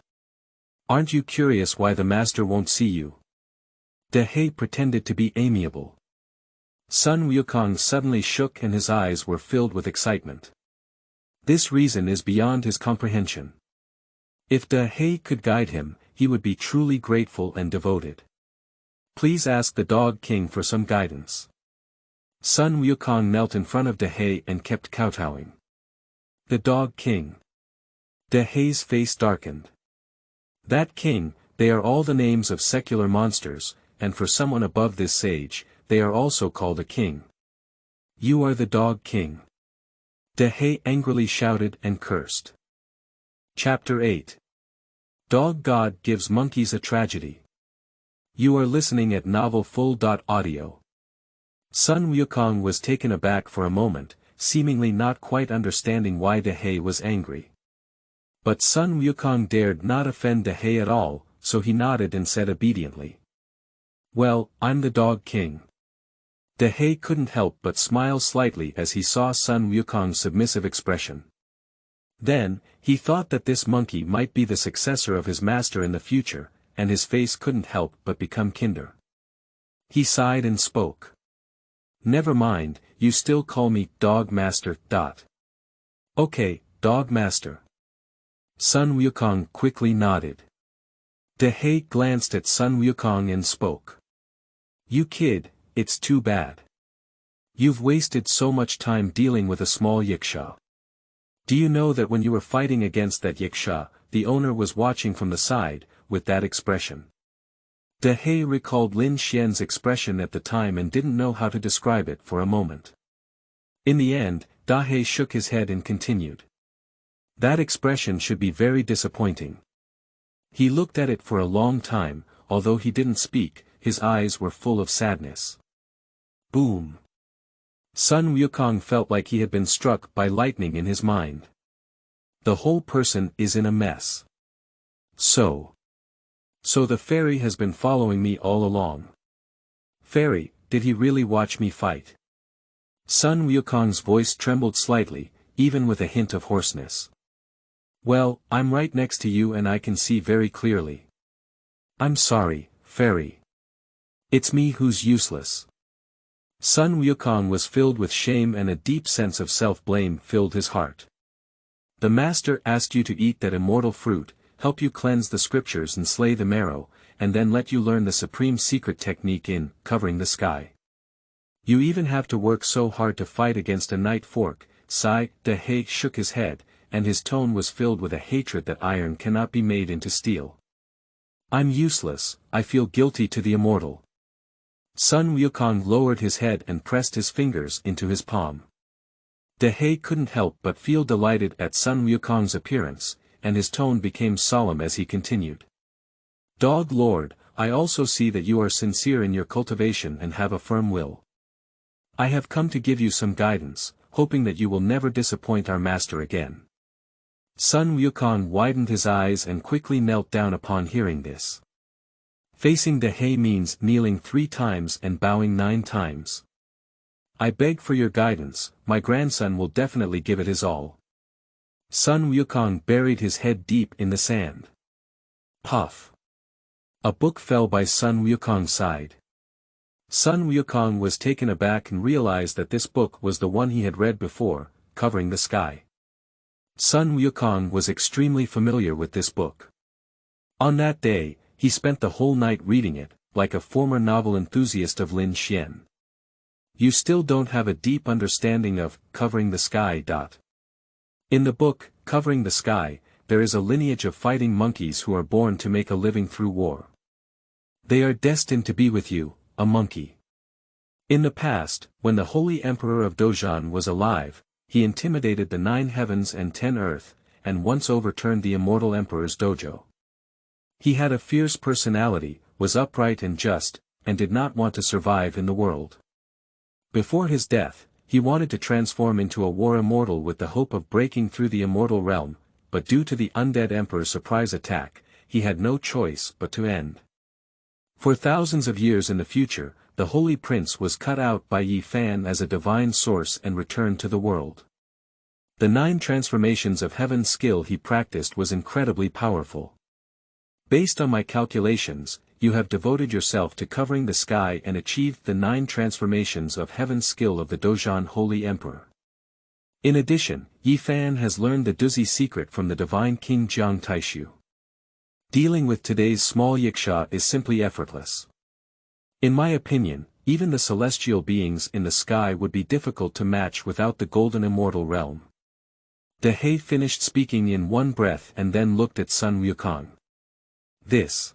Aren't you curious why the master won't see you? De He pretended to be amiable. Sun Wukong suddenly shook and his eyes were filled with excitement. This reason is beyond his comprehension. If De He could guide him, he would be truly grateful and devoted. Please ask the Dog King for some guidance. Sun Wukong knelt in front of De He and kept kowtowing. The Dog King. De He's face darkened. That king, they are all the names of secular monsters, and for someone above this sage, they are also called a king. You are the Dog King. De He angrily shouted and cursed. Chapter 8. Dog God gives monkeys a tragedy. You are listening at novelfull.audio. Sun Wukong was taken aback for a moment, seemingly not quite understanding why De He was angry. But Sun Wukong dared not offend De He at all, so he nodded and said obediently. Well, I'm the Dog King. De He couldn't help but smile slightly as he saw Sun Wukong's submissive expression. Then, he thought that this monkey might be the successor of his master in the future, and his face couldn't help but become kinder. He sighed and spoke. Never mind, you still call me Dog Master. Okay, Dog Master. Sun Wukong quickly nodded. De He glanced at Sun Wukong and spoke. You kid, it's too bad. You've wasted so much time dealing with a small yiksha. Do you know that when you were fighting against that yiksha, the owner was watching from the side, with that expression? De He recalled Lin Xuan's expression at the time and didn't know how to describe it for a moment. In the end, De He shook his head and continued. That expression should be very disappointing. He looked at it for a long time, although he didn't speak, his eyes were full of sadness. Boom. Sun Wukong felt like he had been struck by lightning in his mind. The whole person is in a mess. So the fairy has been following me all along. Fairy, did he really watch me fight? Sun Wukong's voice trembled slightly, even with a hint of hoarseness. Well, I'm right next to you and I can see very clearly. I'm sorry, fairy. It's me who's useless. Sun Wukong was filled with shame and a deep sense of self-blame filled his heart. The master asked you to eat that immortal fruit, help you cleanse the scriptures and slay the marrow, and then let you learn the supreme secret technique in covering the sky. You even have to work so hard to fight against a night fork. Sigh. De He shook his head, and his tone was filled with a hatred that iron cannot be made into steel. I'm useless, I feel guilty to the immortal. Sun Wukong lowered his head and pressed his fingers into his palm. De He couldn't help but feel delighted at Sun Wukong's appearance, and his tone became solemn as he continued. Dog Lord, I also see that you are sincere in your cultivation and have a firm will. I have come to give you some guidance, hoping that you will never disappoint our master again. Sun Wukong widened his eyes and quickly knelt down upon hearing this. Facing De He means kneeling 3 times and bowing 9 times. I beg for your guidance, my grandson will definitely give it his all. Sun Wukong buried his head deep in the sand. Puff. A book fell by Sun Wukong's side. Sun Wukong was taken aback and realized that this book was the one he had read before, Covering the Sky. Sun Wukong was extremely familiar with this book. On that day, he spent the whole night reading it, like a former novel enthusiast of Lin Xuan. You still don't have a deep understanding of Covering the Sky. In the book, Covering the Sky, there is a lineage of fighting monkeys who are born to make a living through war. They are destined to be with you, a monkey. In the past, when the Holy Emperor of Dozhan was alive, he intimidated the 9 heavens and 10 earth, and once overturned the Immortal Emperor's dojo. He had a fierce personality, was upright and just, and did not want to survive in the world. Before his death, he wanted to transform into a war immortal with the hope of breaking through the immortal realm, but due to the undead emperor's surprise attack, he had no choice but to end. For thousands of years in the future, the Holy Prince was cut out by Yi Fan as a divine source and returned to the world. The 9 transformations of heaven's skill he practiced was incredibly powerful. Based on my calculations, you have devoted yourself to covering the sky and achieved the 9 transformations of heaven's skill of the Dozhan Holy Emperor. In addition, Yi Fan has learned the Duzi secret from the divine King Jiang Taishu. Dealing with today's small yiksha is simply effortless. In my opinion, even the celestial beings in the sky would be difficult to match without the golden immortal realm. De He finished speaking in one breath and then looked at Sun Wukong. This.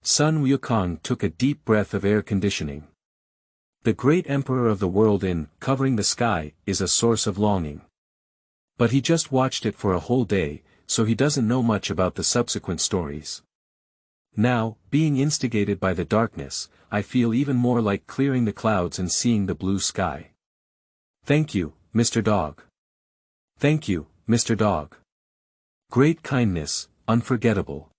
Sun Wukong took a deep breath of air conditioning. The great emperor of the world in Covering the Sky is a source of longing. But he just watched it for a whole day, so he doesn't know much about the subsequent stories. Now, being instigated by the darkness, I feel even more like clearing the clouds and seeing the blue sky. Thank you, Mr. Dog. Thank you, Mr. Dog. Great kindness, unforgettable.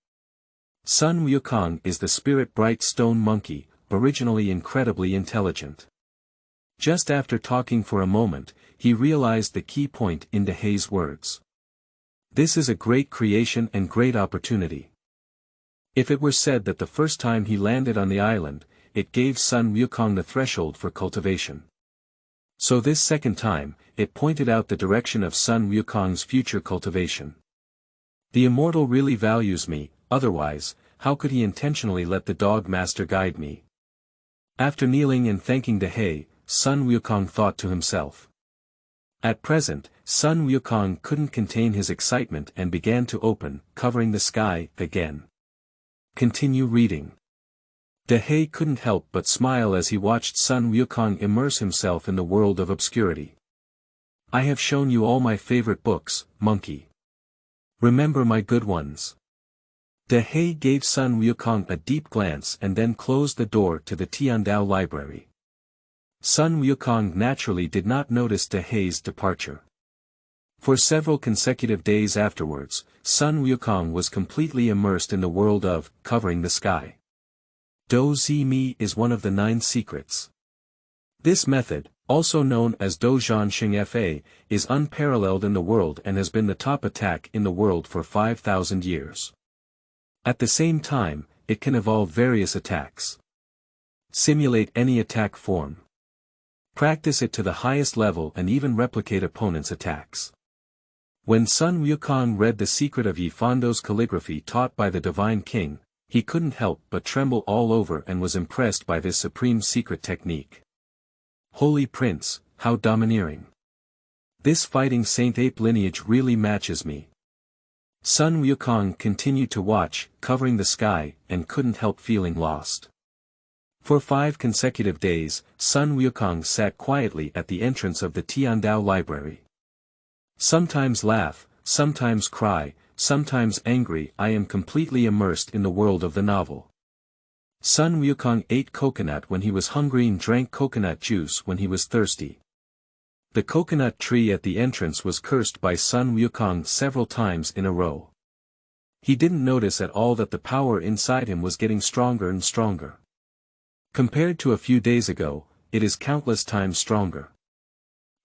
Sun Wukong is the spirit bright stone monkey, originally incredibly intelligent. Just after talking for a moment, he realized the key point in De He's words. This is a great creation and great opportunity. If it were said that the first time he landed on the island, it gave Sun Wukong the threshold for cultivation. So this second time, it pointed out the direction of Sun Wukong's future cultivation. The immortal really values me, otherwise, how could he intentionally let the dog master guide me? After kneeling and thanking De He, Sun Wukong thought to himself. At present, Sun Wukong couldn't contain his excitement and began to open, Covering the Sky, again. Continue reading. De He couldn't help but smile as he watched Sun Wukong immerse himself in the world of obscurity. I have shown you all my favorite books, monkey. Remember my good ones. De He gave Sun Wukong a deep glance and then closed the door to the Tiandao library. Sun Wukong naturally did not notice De He's departure. For several consecutive days afterwards, Sun Wukong was completely immersed in the world of Covering the Sky. Do Zi Mi is one of the 9 secrets. This method, also known as Dozhan Xing Fa, is unparalleled in the world and has been the top attack in the world for 5,000 years. At the same time, it can evolve various attacks. Simulate any attack form. Practice it to the highest level and even replicate opponents' attacks. When Sun Wukong read the secret of Yi Fondo's calligraphy taught by the Divine King, he couldn't help but tremble all over and was impressed by this supreme secret technique. Holy Prince, how domineering! This fighting Saint Ape lineage really matches me. Sun Wukong continued to watch, covering the sky, and couldn't help feeling lost. For 5 consecutive days, Sun Wukong sat quietly at the entrance of the Tiandao library. Sometimes laugh, sometimes cry, sometimes angry. I am completely immersed in the world of the novel. Sun Wukong ate coconut when he was hungry and drank coconut juice when he was thirsty. The coconut tree at the entrance was cursed by Sun Wukong several times in a row. He didn't notice at all that the power inside him was getting stronger and stronger. Compared to a few days ago, it is countless times stronger.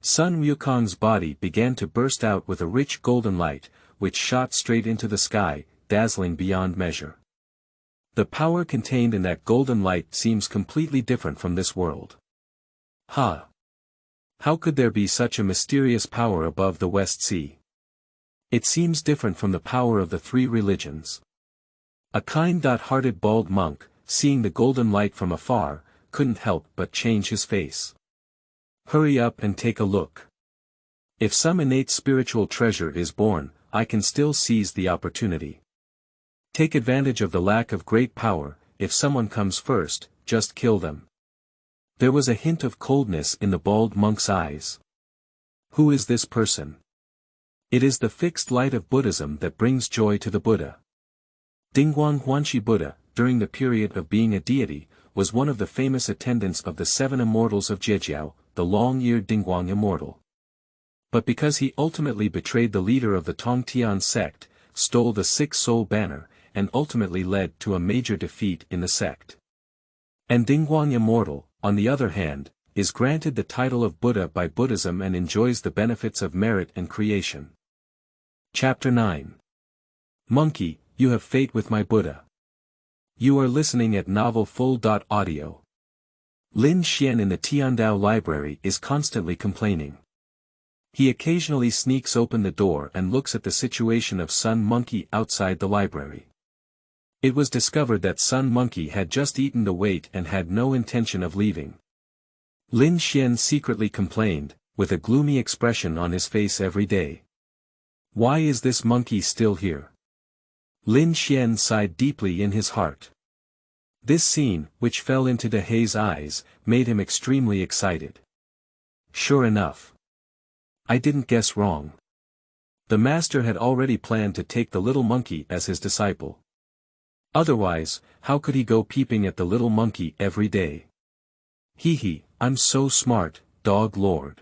Sun Wukong's body began to burst out with a rich golden light, which shot straight into the sky, dazzling beyond measure. The power contained in that golden light seems completely different from this world. Ha! How could there be such a mysterious power above the West Sea? It seems different from the power of the 3 religions. A kind-hearted bald monk, seeing the golden light from afar, couldn't help but change his face. Hurry up and take a look. If some innate spiritual treasure is born, I can still seize the opportunity. Take advantage of the lack of great power. If someone comes first, just kill them. There was a hint of coldness in the bald monk's eyes. Who is this person? It is the fixed light of Buddhism that brings joy to the Buddha. Dingguang Huanshi Buddha, during the period of being a deity, was one of the famous attendants of the 7 immortals of Zhejiao, the long-eared Dingguang Immortal. But because he ultimately betrayed the leader of the Tongtian sect, stole the 6-soul banner, and ultimately led to a major defeat in the sect. And Dingguang Immortal, on the other hand, is granted the title of Buddha by Buddhism and enjoys the benefits of merit and creation. Chapter 9. Monkey, you have fate with my Buddha. You are listening at novelfull.audio. Lin Xuan in the Tiandao library is constantly complaining. He occasionally sneaks open the door and looks at the situation of Sun Monkey outside the library. It was discovered that Sun Monkey had just eaten the weight and had no intention of leaving. Lin Xuan secretly complained, with a gloomy expression on his face every day. Why is this monkey still here? Lin Xuan sighed deeply in his heart. This scene, which fell into De Hei's eyes, made him extremely excited. Sure enough. I didn't guess wrong. The master had already planned to take the little monkey as his disciple. Otherwise, how could he go peeping at the little monkey every day? Hee, I'm so smart, dog lord.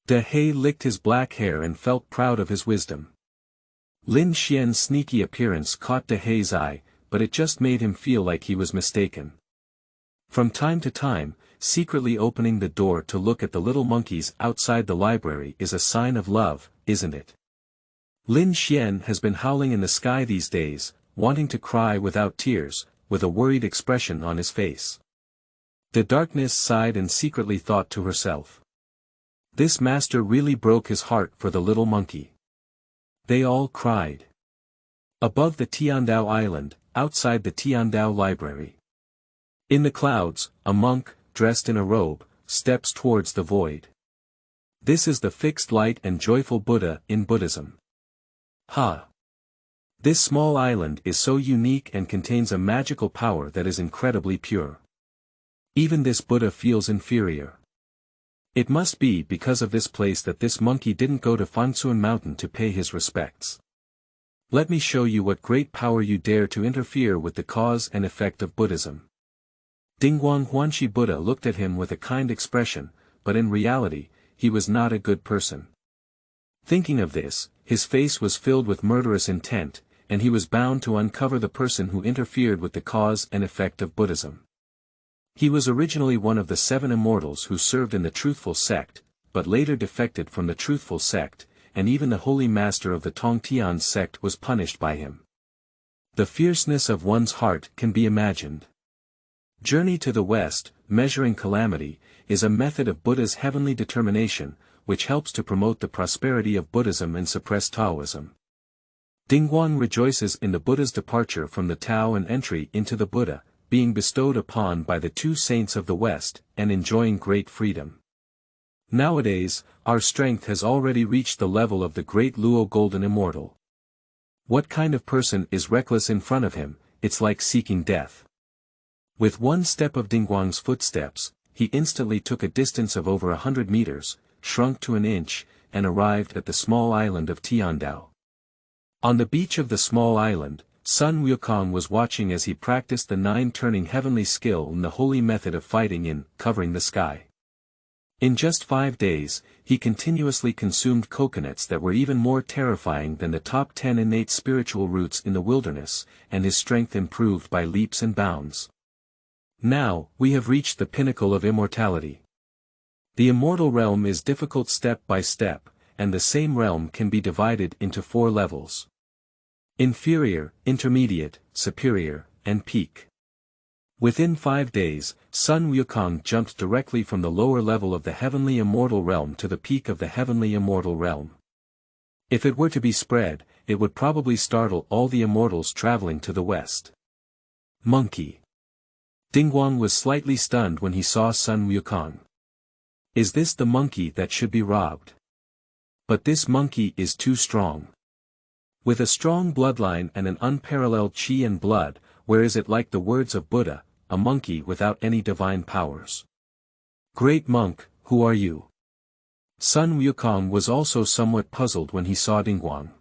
De Hei licked his black hair and felt proud of his wisdom. Lin Xuan's sneaky appearance caught De Hei's eye, but it just made him feel like he was mistaken. From time to time, secretly opening the door to look at the little monkeys outside the library is a sign of love, isn't it? Lin Xuan has been howling in the sky these days, wanting to cry without tears, with a worried expression on his face. The darkness sighed and secretly thought to herself. This master really broke his heart for the little monkey. They all cried. Above the Tiandao island, outside the Tiandao library. In the clouds, a monk, dressed in a robe, steps towards the void. This is the fixed light and joyful Buddha in Buddhism. Ha! This small island is so unique and contains a magical power that is incredibly pure. Even this Buddha feels inferior. It must be because of this place that this monkey didn't go to Fansuan Mountain to pay his respects. Let me show you what great power you dare to interfere with the cause and effect of Buddhism. Dingguang Huanshi Buddha looked at him with a kind expression, but in reality, he was not a good person. Thinking of this, his face was filled with murderous intent, and he was bound to uncover the person who interfered with the cause and effect of Buddhism. He was originally one of the 7 immortals who served in the Truthful sect, but later defected from the Truthful sect, and even the holy master of the Tongtian sect was punished by him. The fierceness of one's heart can be imagined. Journey to the West, measuring calamity, is a method of Buddha's heavenly determination, which helps to promote the prosperity of Buddhism and suppress Taoism. Dingguang rejoices in the Buddha's departure from the Tao and entry into the Buddha, being bestowed upon by the two saints of the West, and enjoying great freedom. Nowadays, our strength has already reached the level of the great Luo Golden Immortal. What kind of person is reckless in front of him? It's like seeking death. With one step of Dingguang's footsteps, he instantly took a distance of over 100 meters, shrunk to an inch, and arrived at the small island of Tiandao. On the beach of the small island, Sun Wukong was watching as he practiced the 9-turning heavenly skill in the holy method of fighting in covering the sky. In just 5 days, he continuously consumed coconuts that were even more terrifying than the top 10 innate spiritual roots in the wilderness, and his strength improved by leaps and bounds. Now, we have reached the pinnacle of immortality. The immortal realm is difficult step by step, and the same realm can be divided into 4 levels: inferior, intermediate, superior, and peak. Within 5 days, Sun Wukong jumped directly from the lower level of the heavenly immortal realm to the peak of the heavenly immortal realm. If it were to be spread, it would probably startle all the immortals traveling to the west. Monkey. Dingguang was slightly stunned when he saw Sun Wukong. Is this the monkey that should be robbed? But this monkey is too strong. With a strong bloodline and an unparalleled qi and blood, where is it like the words of Buddha, a monkey without any divine powers? Great monk, who are you? Sun Wukong was also somewhat puzzled when he saw Dingguang.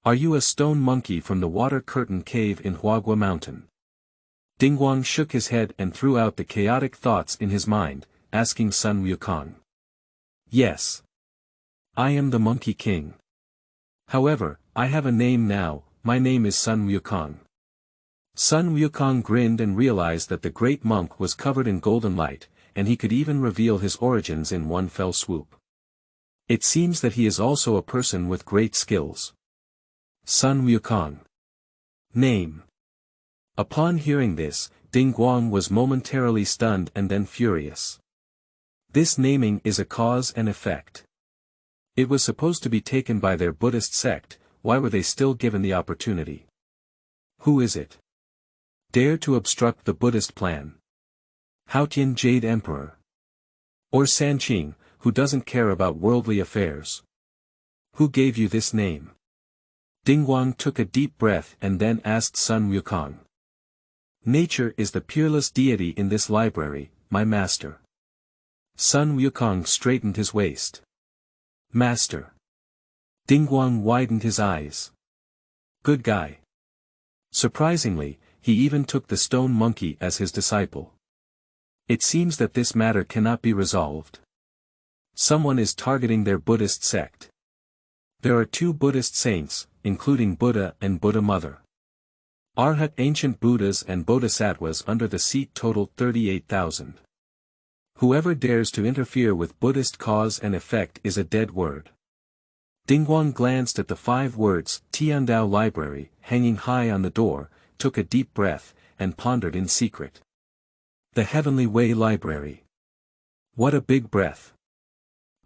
Are you a stone monkey from the water curtain cave in Huagua Mountain? Dingguang shook his head and threw out the chaotic thoughts in his mind, asking Sun Wukong. Yes. I am the Monkey King. However, I have a name now, my name is Sun Wukong. Sun Wukong grinned and realized that the great monk was covered in golden light, and he could even reveal his origins in one fell swoop. It seems that he is also a person with great skills. Sun Wukong. Name. Upon hearing this, Dingguang was momentarily stunned and then furious. This naming is a cause and effect. It was supposed to be taken by their Buddhist sect, why were they still given the opportunity? Who is it? Dare to obstruct the Buddhist plan? Haotian Jade Emperor? Or Sanqing, who doesn't care about worldly affairs? Who gave you this name? Dingguang took a deep breath and then asked Sun Wukong. Nature is the peerless deity in this library, my master. Sun Wukong straightened his waist. Master. Dingguang widened his eyes. Good guy. Surprisingly, he even took the stone monkey as his disciple. It seems that this matter cannot be resolved. Someone is targeting their Buddhist sect. There are 2 Buddhist saints, including Buddha and Buddha Mother. Arhat ancient Buddhas and Bodhisattvas under the seat totaled 38,000. Whoever dares to interfere with Buddhist cause and effect is a dead word. Dingguang glanced at the 5 words, Tiandao Library, hanging high on the door, took a deep breath, and pondered in secret. The Heavenly Way Library. What a big breath.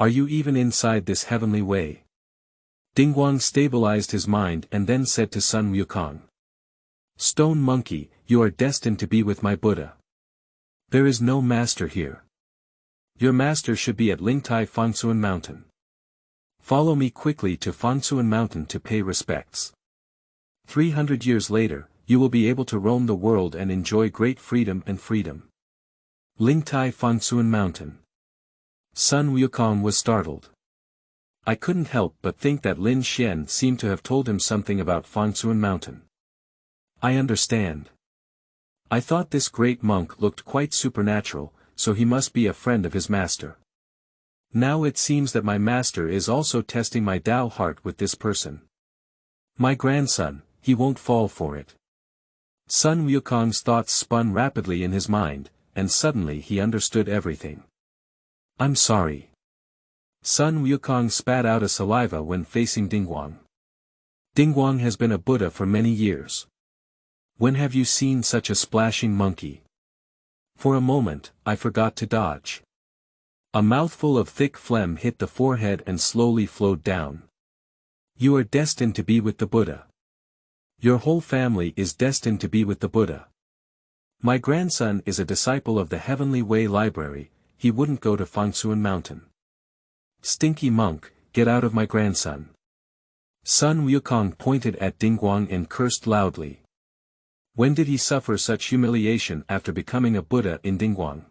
Are you even inside this Heavenly Way? Dingguang stabilized his mind and then said to Sun Wukong. Stone monkey, you are destined to be with my Buddha. There is no master here. Your master should be at Lingtai Fangsuan Mountain. Follow me quickly to Fangsuan Mountain to pay respects. 300 years later, you will be able to roam the world and enjoy great freedom and freedom. Lingtai Fangsuan Mountain. Sun Wukong was startled. I couldn't help but think that Lin Xuan seemed to have told him something about Fangsuan Mountain. I understand. I thought this great monk looked quite supernatural, so he must be a friend of his master. Now it seems that my master is also testing my Tao heart with this person. My grandson, he won't fall for it. Sun Wukong's thoughts spun rapidly in his mind, and suddenly he understood everything. I'm sorry. Sun Wukong spat out a saliva when facing Dingguang. Dingguang has been a Buddha for many years. When have you seen such a splashing monkey? For a moment, I forgot to dodge. A mouthful of thick phlegm hit the forehead and slowly flowed down. You are destined to be with the Buddha. Your whole family is destined to be with the Buddha. My grandson is a disciple of the Heavenly Way Library, he wouldn't go to Fangsuan Mountain. Stinky monk, get out of my grandson. Sun Wukong pointed at Dingguang and cursed loudly. When did he suffer such humiliation after becoming a Buddha in Dingguang?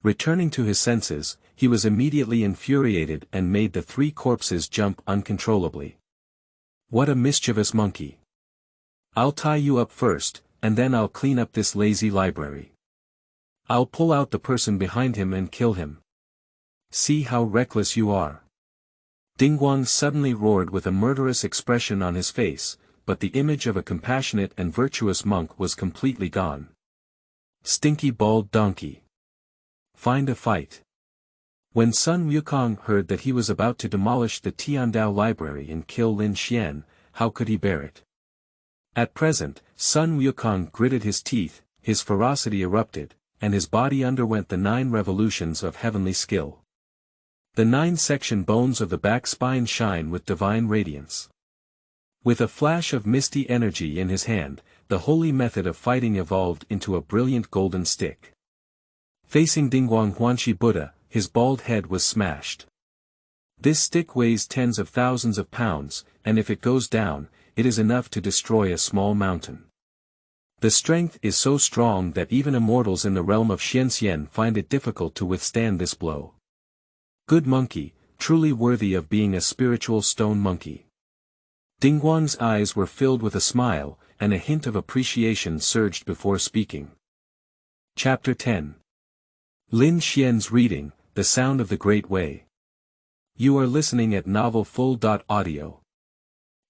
Returning to his senses, he was immediately infuriated and made the 3 corpses jump uncontrollably. What a mischievous monkey. I'll tie you up first, and then I'll clean up this lazy library. I'll pull out the person behind him and kill him. See how reckless you are. Dingguang suddenly roared with a murderous expression on his face, but the image of a compassionate and virtuous monk was completely gone. Stinky bald donkey. Find a fight. When Sun Wukong heard that he was about to demolish the Tiandao library and kill Lin Xuan, how could he bear it? At present, Sun Wukong gritted his teeth, his ferocity erupted, and his body underwent the 9 revolutions of heavenly skill. The 9-section bones of the back spine shine with divine radiance. With a flash of misty energy in his hand, the holy method of fighting evolved into a brilliant golden stick. Facing Dingguang Huanshi Buddha, his bald head was smashed. This stick weighs tens of thousands of pounds, and if it goes down, it is enough to destroy a small mountain. The strength is so strong that even immortals in the realm of Xianxian find it difficult to withstand this blow. Good monkey, truly worthy of being a spiritual stone monkey. Dingguang's eyes were filled with a smile, and a hint of appreciation surged before speaking. Chapter 10. Lin Xuan's reading, The Sound of the Great Way. You are listening at novelfull.audio.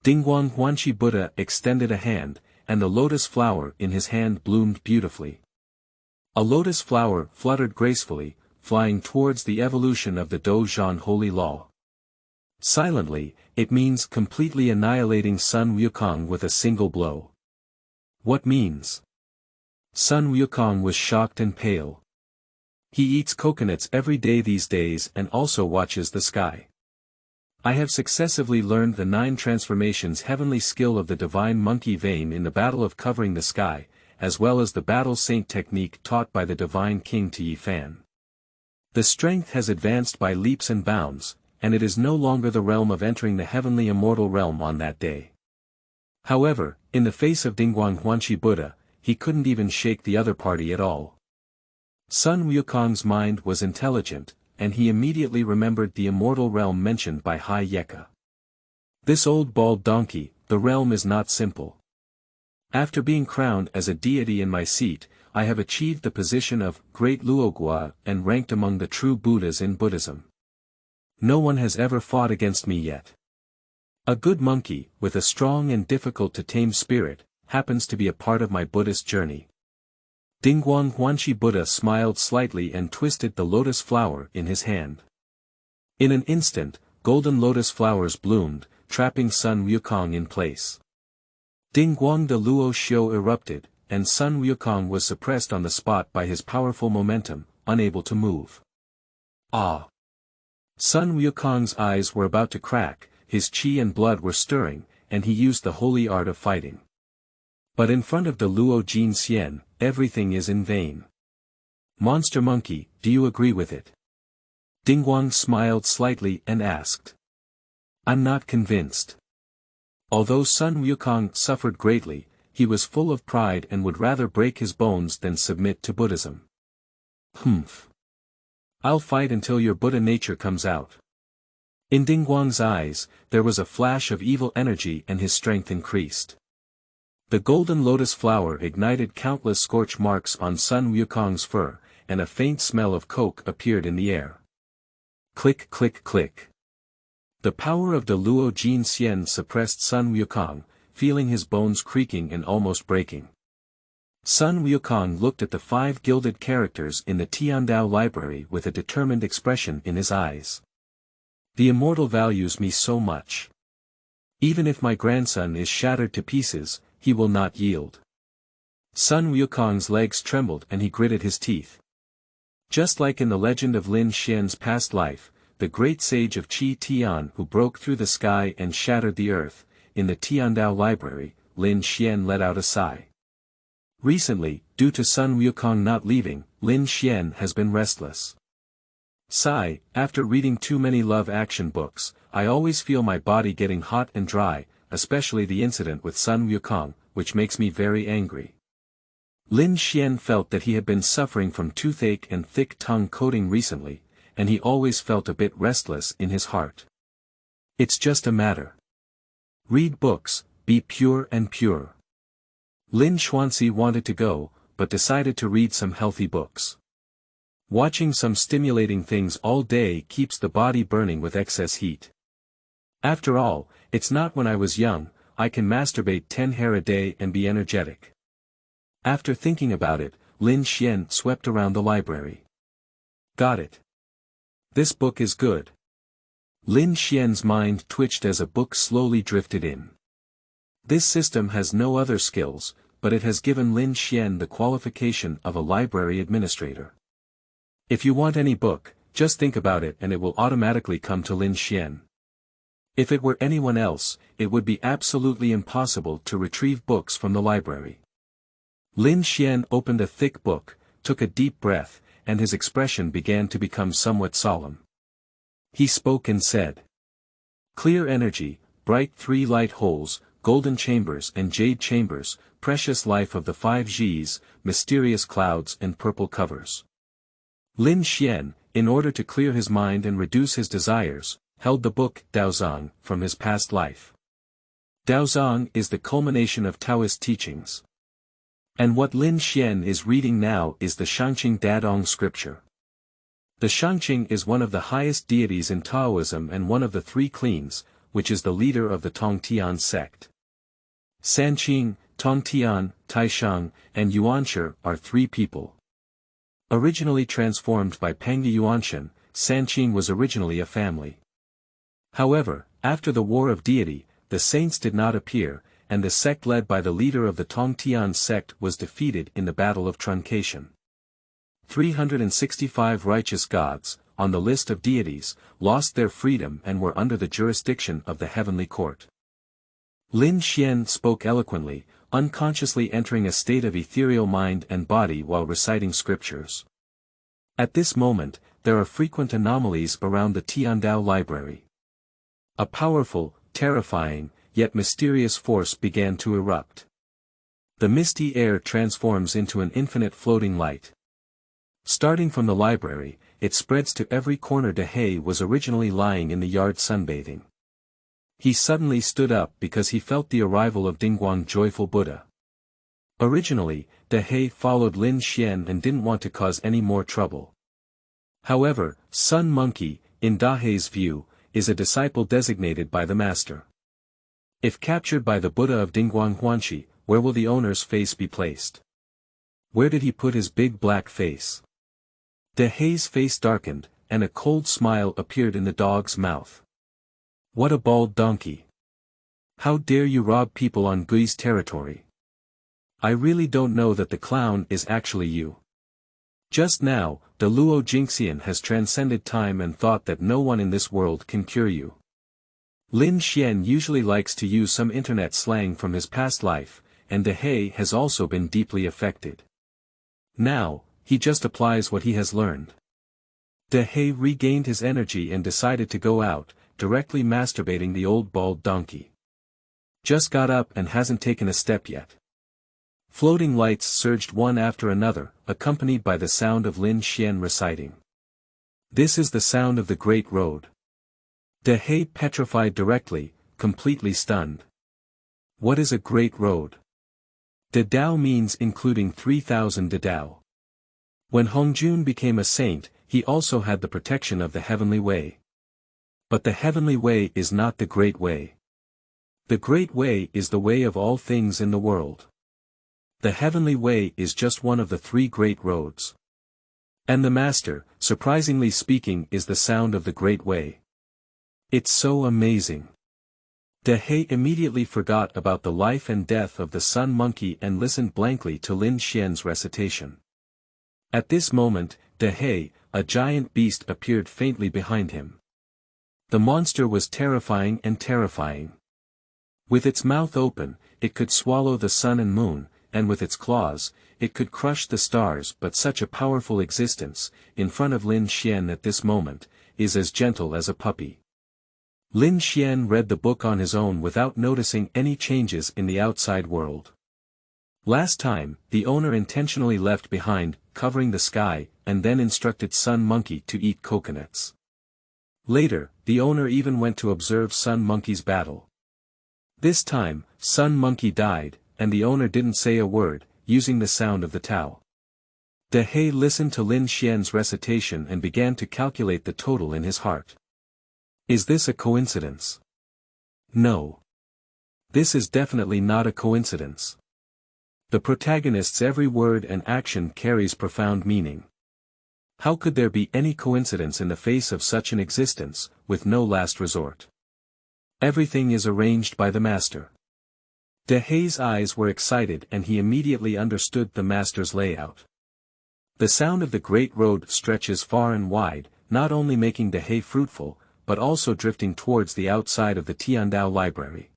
Dingguang Huanshi Buddha extended a hand, and the lotus flower in his hand bloomed beautifully. A lotus flower fluttered gracefully, flying towards the evolution of the Dozhan holy law. Silently, it means completely annihilating Sun Wukong with a single blow. What means? Sun Wukong was shocked and pale. He eats coconuts every day these days and also watches the sky. I have successively learned the 9 transformations heavenly skill of the divine monkey vein in the battle of covering the sky, as well as the battle saint technique taught by the divine king to Yi Fan. The strength has advanced by leaps and bounds, and it is no longer the realm of entering the heavenly immortal realm on that day. However, in the face of Dingguang Huanshi Buddha, he couldn't even shake the other party at all. Sun Wukong's mind was intelligent, and he immediately remembered the immortal realm mentioned by Hai Yeka. This old bald donkey, the realm is not simple. After being crowned as a deity in my seat, I have achieved the position of Great Luogua and ranked among the true Buddhas in Buddhism. No one has ever fought against me yet. A good monkey, with a strong and difficult-to-tame spirit, happens to be a part of my Buddhist journey. Dingguang Huanshi Buddha smiled slightly and twisted the lotus flower in his hand. In an instant, golden lotus flowers bloomed, trapping Sun Wukong in place. Dingguang de Luo Xiu erupted, and Sun Wukong was suppressed on the spot by his powerful momentum, unable to move. Ah! Sun Wukong's eyes were about to crack, his qi and blood were stirring, and he used the holy art of fighting. But in front of the Luo Jin Xian, everything is in vain. Monster monkey, do you agree with it? Dingguang smiled slightly and asked. I'm not convinced. Although Sun Wukong suffered greatly, he was full of pride and would rather break his bones than submit to Buddhism. Humph. I'll fight until your Buddha nature comes out. In Dingguang's eyes, there was a flash of evil energy and his strength increased. The golden lotus flower ignited countless scorch marks on Sun Wukong's fur, and a faint smell of coke appeared in the air. Click click click. The power of the Luo Jin Xian suppressed Sun Wukong, feeling his bones creaking and almost breaking. Sun Wukong looked at the 5 gilded characters in the Tiandao library with a determined expression in his eyes. The immortal values me so much. Even if my grandson is shattered to pieces, he will not yield. Sun Wukong's legs trembled and he gritted his teeth. Just like in the legend of Lin Xuan's past life, the great sage of Qi Tian who broke through the sky and shattered the earth, in the Tiandao library, Lin Xuan let out a sigh. Recently, due to son Wukong not leaving, Lin Xuan has been restless. Sigh, after reading too many love action books, I always feel my body getting hot and dry, especially the incident with son Wukong, which makes me very angry. Lin Xuan felt that he had been suffering from toothache and thick tongue coating recently, and he always felt a bit restless in his heart. It's just a matter. Read books, be pure and pure. Lin Xuan wanted to go, but decided to read some healthy books. Watching some stimulating things all day keeps the body burning with excess heat. After all, it's not when I was young, I can masturbate 10 hair a day and be energetic. After thinking about it, Lin Xuan swept around the library. Got it. This book is good. Lin Xuan's mind twitched as a book slowly drifted in. This system has no other skills, but it has given Lin Xuan the qualification of a library administrator. If you want any book, just think about it and it will automatically come to Lin Xuan. If it were anyone else, it would be absolutely impossible to retrieve books from the library. Lin Xuan opened a thick book, took a deep breath, and his expression began to become somewhat solemn. He spoke and said, "Clear energy, bright 3 light holes, golden chambers and jade chambers, precious life of the 5 Gs, mysterious clouds and purple covers." Lin Xuan, in order to clear his mind and reduce his desires, held the book Daozang from his past life. Daozang is the culmination of Taoist teachings. And what Lin Xuan is reading now is the Shangqing Dadong scripture. The Shangqing is one of the highest deities in Taoism and one of the 3 cleans, which is the leader of the Tongtian sect. Sanqing, Tongtian, Taishang, and Yuanshi are 3 people. Originally transformed by Pangde Yuanshan, Sanqing was originally a family. However, after the War of Deity, the saints did not appear, and the sect led by the leader of the Tongtian sect was defeated in the Battle of Truncation. 365 righteous gods, on the list of deities, lost their freedom and were under the jurisdiction of the heavenly court. Lin Xuan spoke eloquently, unconsciously entering a state of ethereal mind and body while reciting scriptures. At this moment, there are frequent anomalies around the Tiandao library. A powerful, terrifying, yet mysterious force began to erupt. The misty air transforms into an infinite floating light. Starting from the library, it spreads to every corner. De He was originally lying in the yard sunbathing. He suddenly stood up because he felt the arrival of Dingguang joyful Buddha. Originally, De He followed Lin Xuan and didn't want to cause any more trouble. However, Sun Monkey, in Da He's view, is a disciple designated by the master. If captured by the Buddha of Dingguang Huanxi, where will the owner's face be placed? Where did he put his big black face? De He's face darkened, and a cold smile appeared in the dog's mouth. What a bald donkey! How dare you rob people on Gui's territory? I really don't know that the clown is actually you. Just now, the Luo Jingxian has transcended time and thought that no one in this world can cure you. Lin Xuan usually likes to use some internet slang from his past life, and De He has also been deeply affected. Now, he just applies what he has learned. De He regained his energy and decided to go out, directly masturbating the old bald donkey. Just got up and hasn't taken a step yet. Floating lights surged one after another, accompanied by the sound of Lin Xuan reciting. This is the sound of the Great Road. De He petrified directly, completely stunned. What is a Great Road? De Dao means including 3,000 De Dao. When Hongjun became a saint, he also had the protection of the Heavenly Way. But the Heavenly Way is not the Great Way. The Great Way is the way of all things in the world. The Heavenly Way is just one of the 3 great roads. And the Master, surprisingly speaking, is the sound of the Great Way. It's so amazing. De He immediately forgot about the life and death of the Sun Monkey and listened blankly to Lin Xuan's recitation. At this moment, De De He, a giant beast, appeared faintly behind him. The monster was terrifying and terrifying. With its mouth open, it could swallow the sun and moon, and with its claws, it could crush the stars. But such a powerful existence, in front of Lin Xuan at this moment, is as gentle as a puppy. Lin Xuan read the book on his own without noticing any changes in the outside world. Last time, the owner intentionally left behind, covering the sky, and then instructed Sun Monkey to eat coconuts. Later, the owner even went to observe Sun Monkey's battle. This time, Sun Monkey died, and the owner didn't say a word, using the sound of the Tao. De He listened to Lin Xuan's recitation and began to calculate the total in his heart. Is this a coincidence? No. This is definitely not a coincidence. The protagonist's every word and action carries profound meaning. How could there be any coincidence in the face of such an existence, with no last resort? Everything is arranged by the master. De He's eyes were excited and he immediately understood the master's layout. The sound of the great road stretches far and wide, not only making De He fruitful, but also drifting towards the outside of the Tiandao library.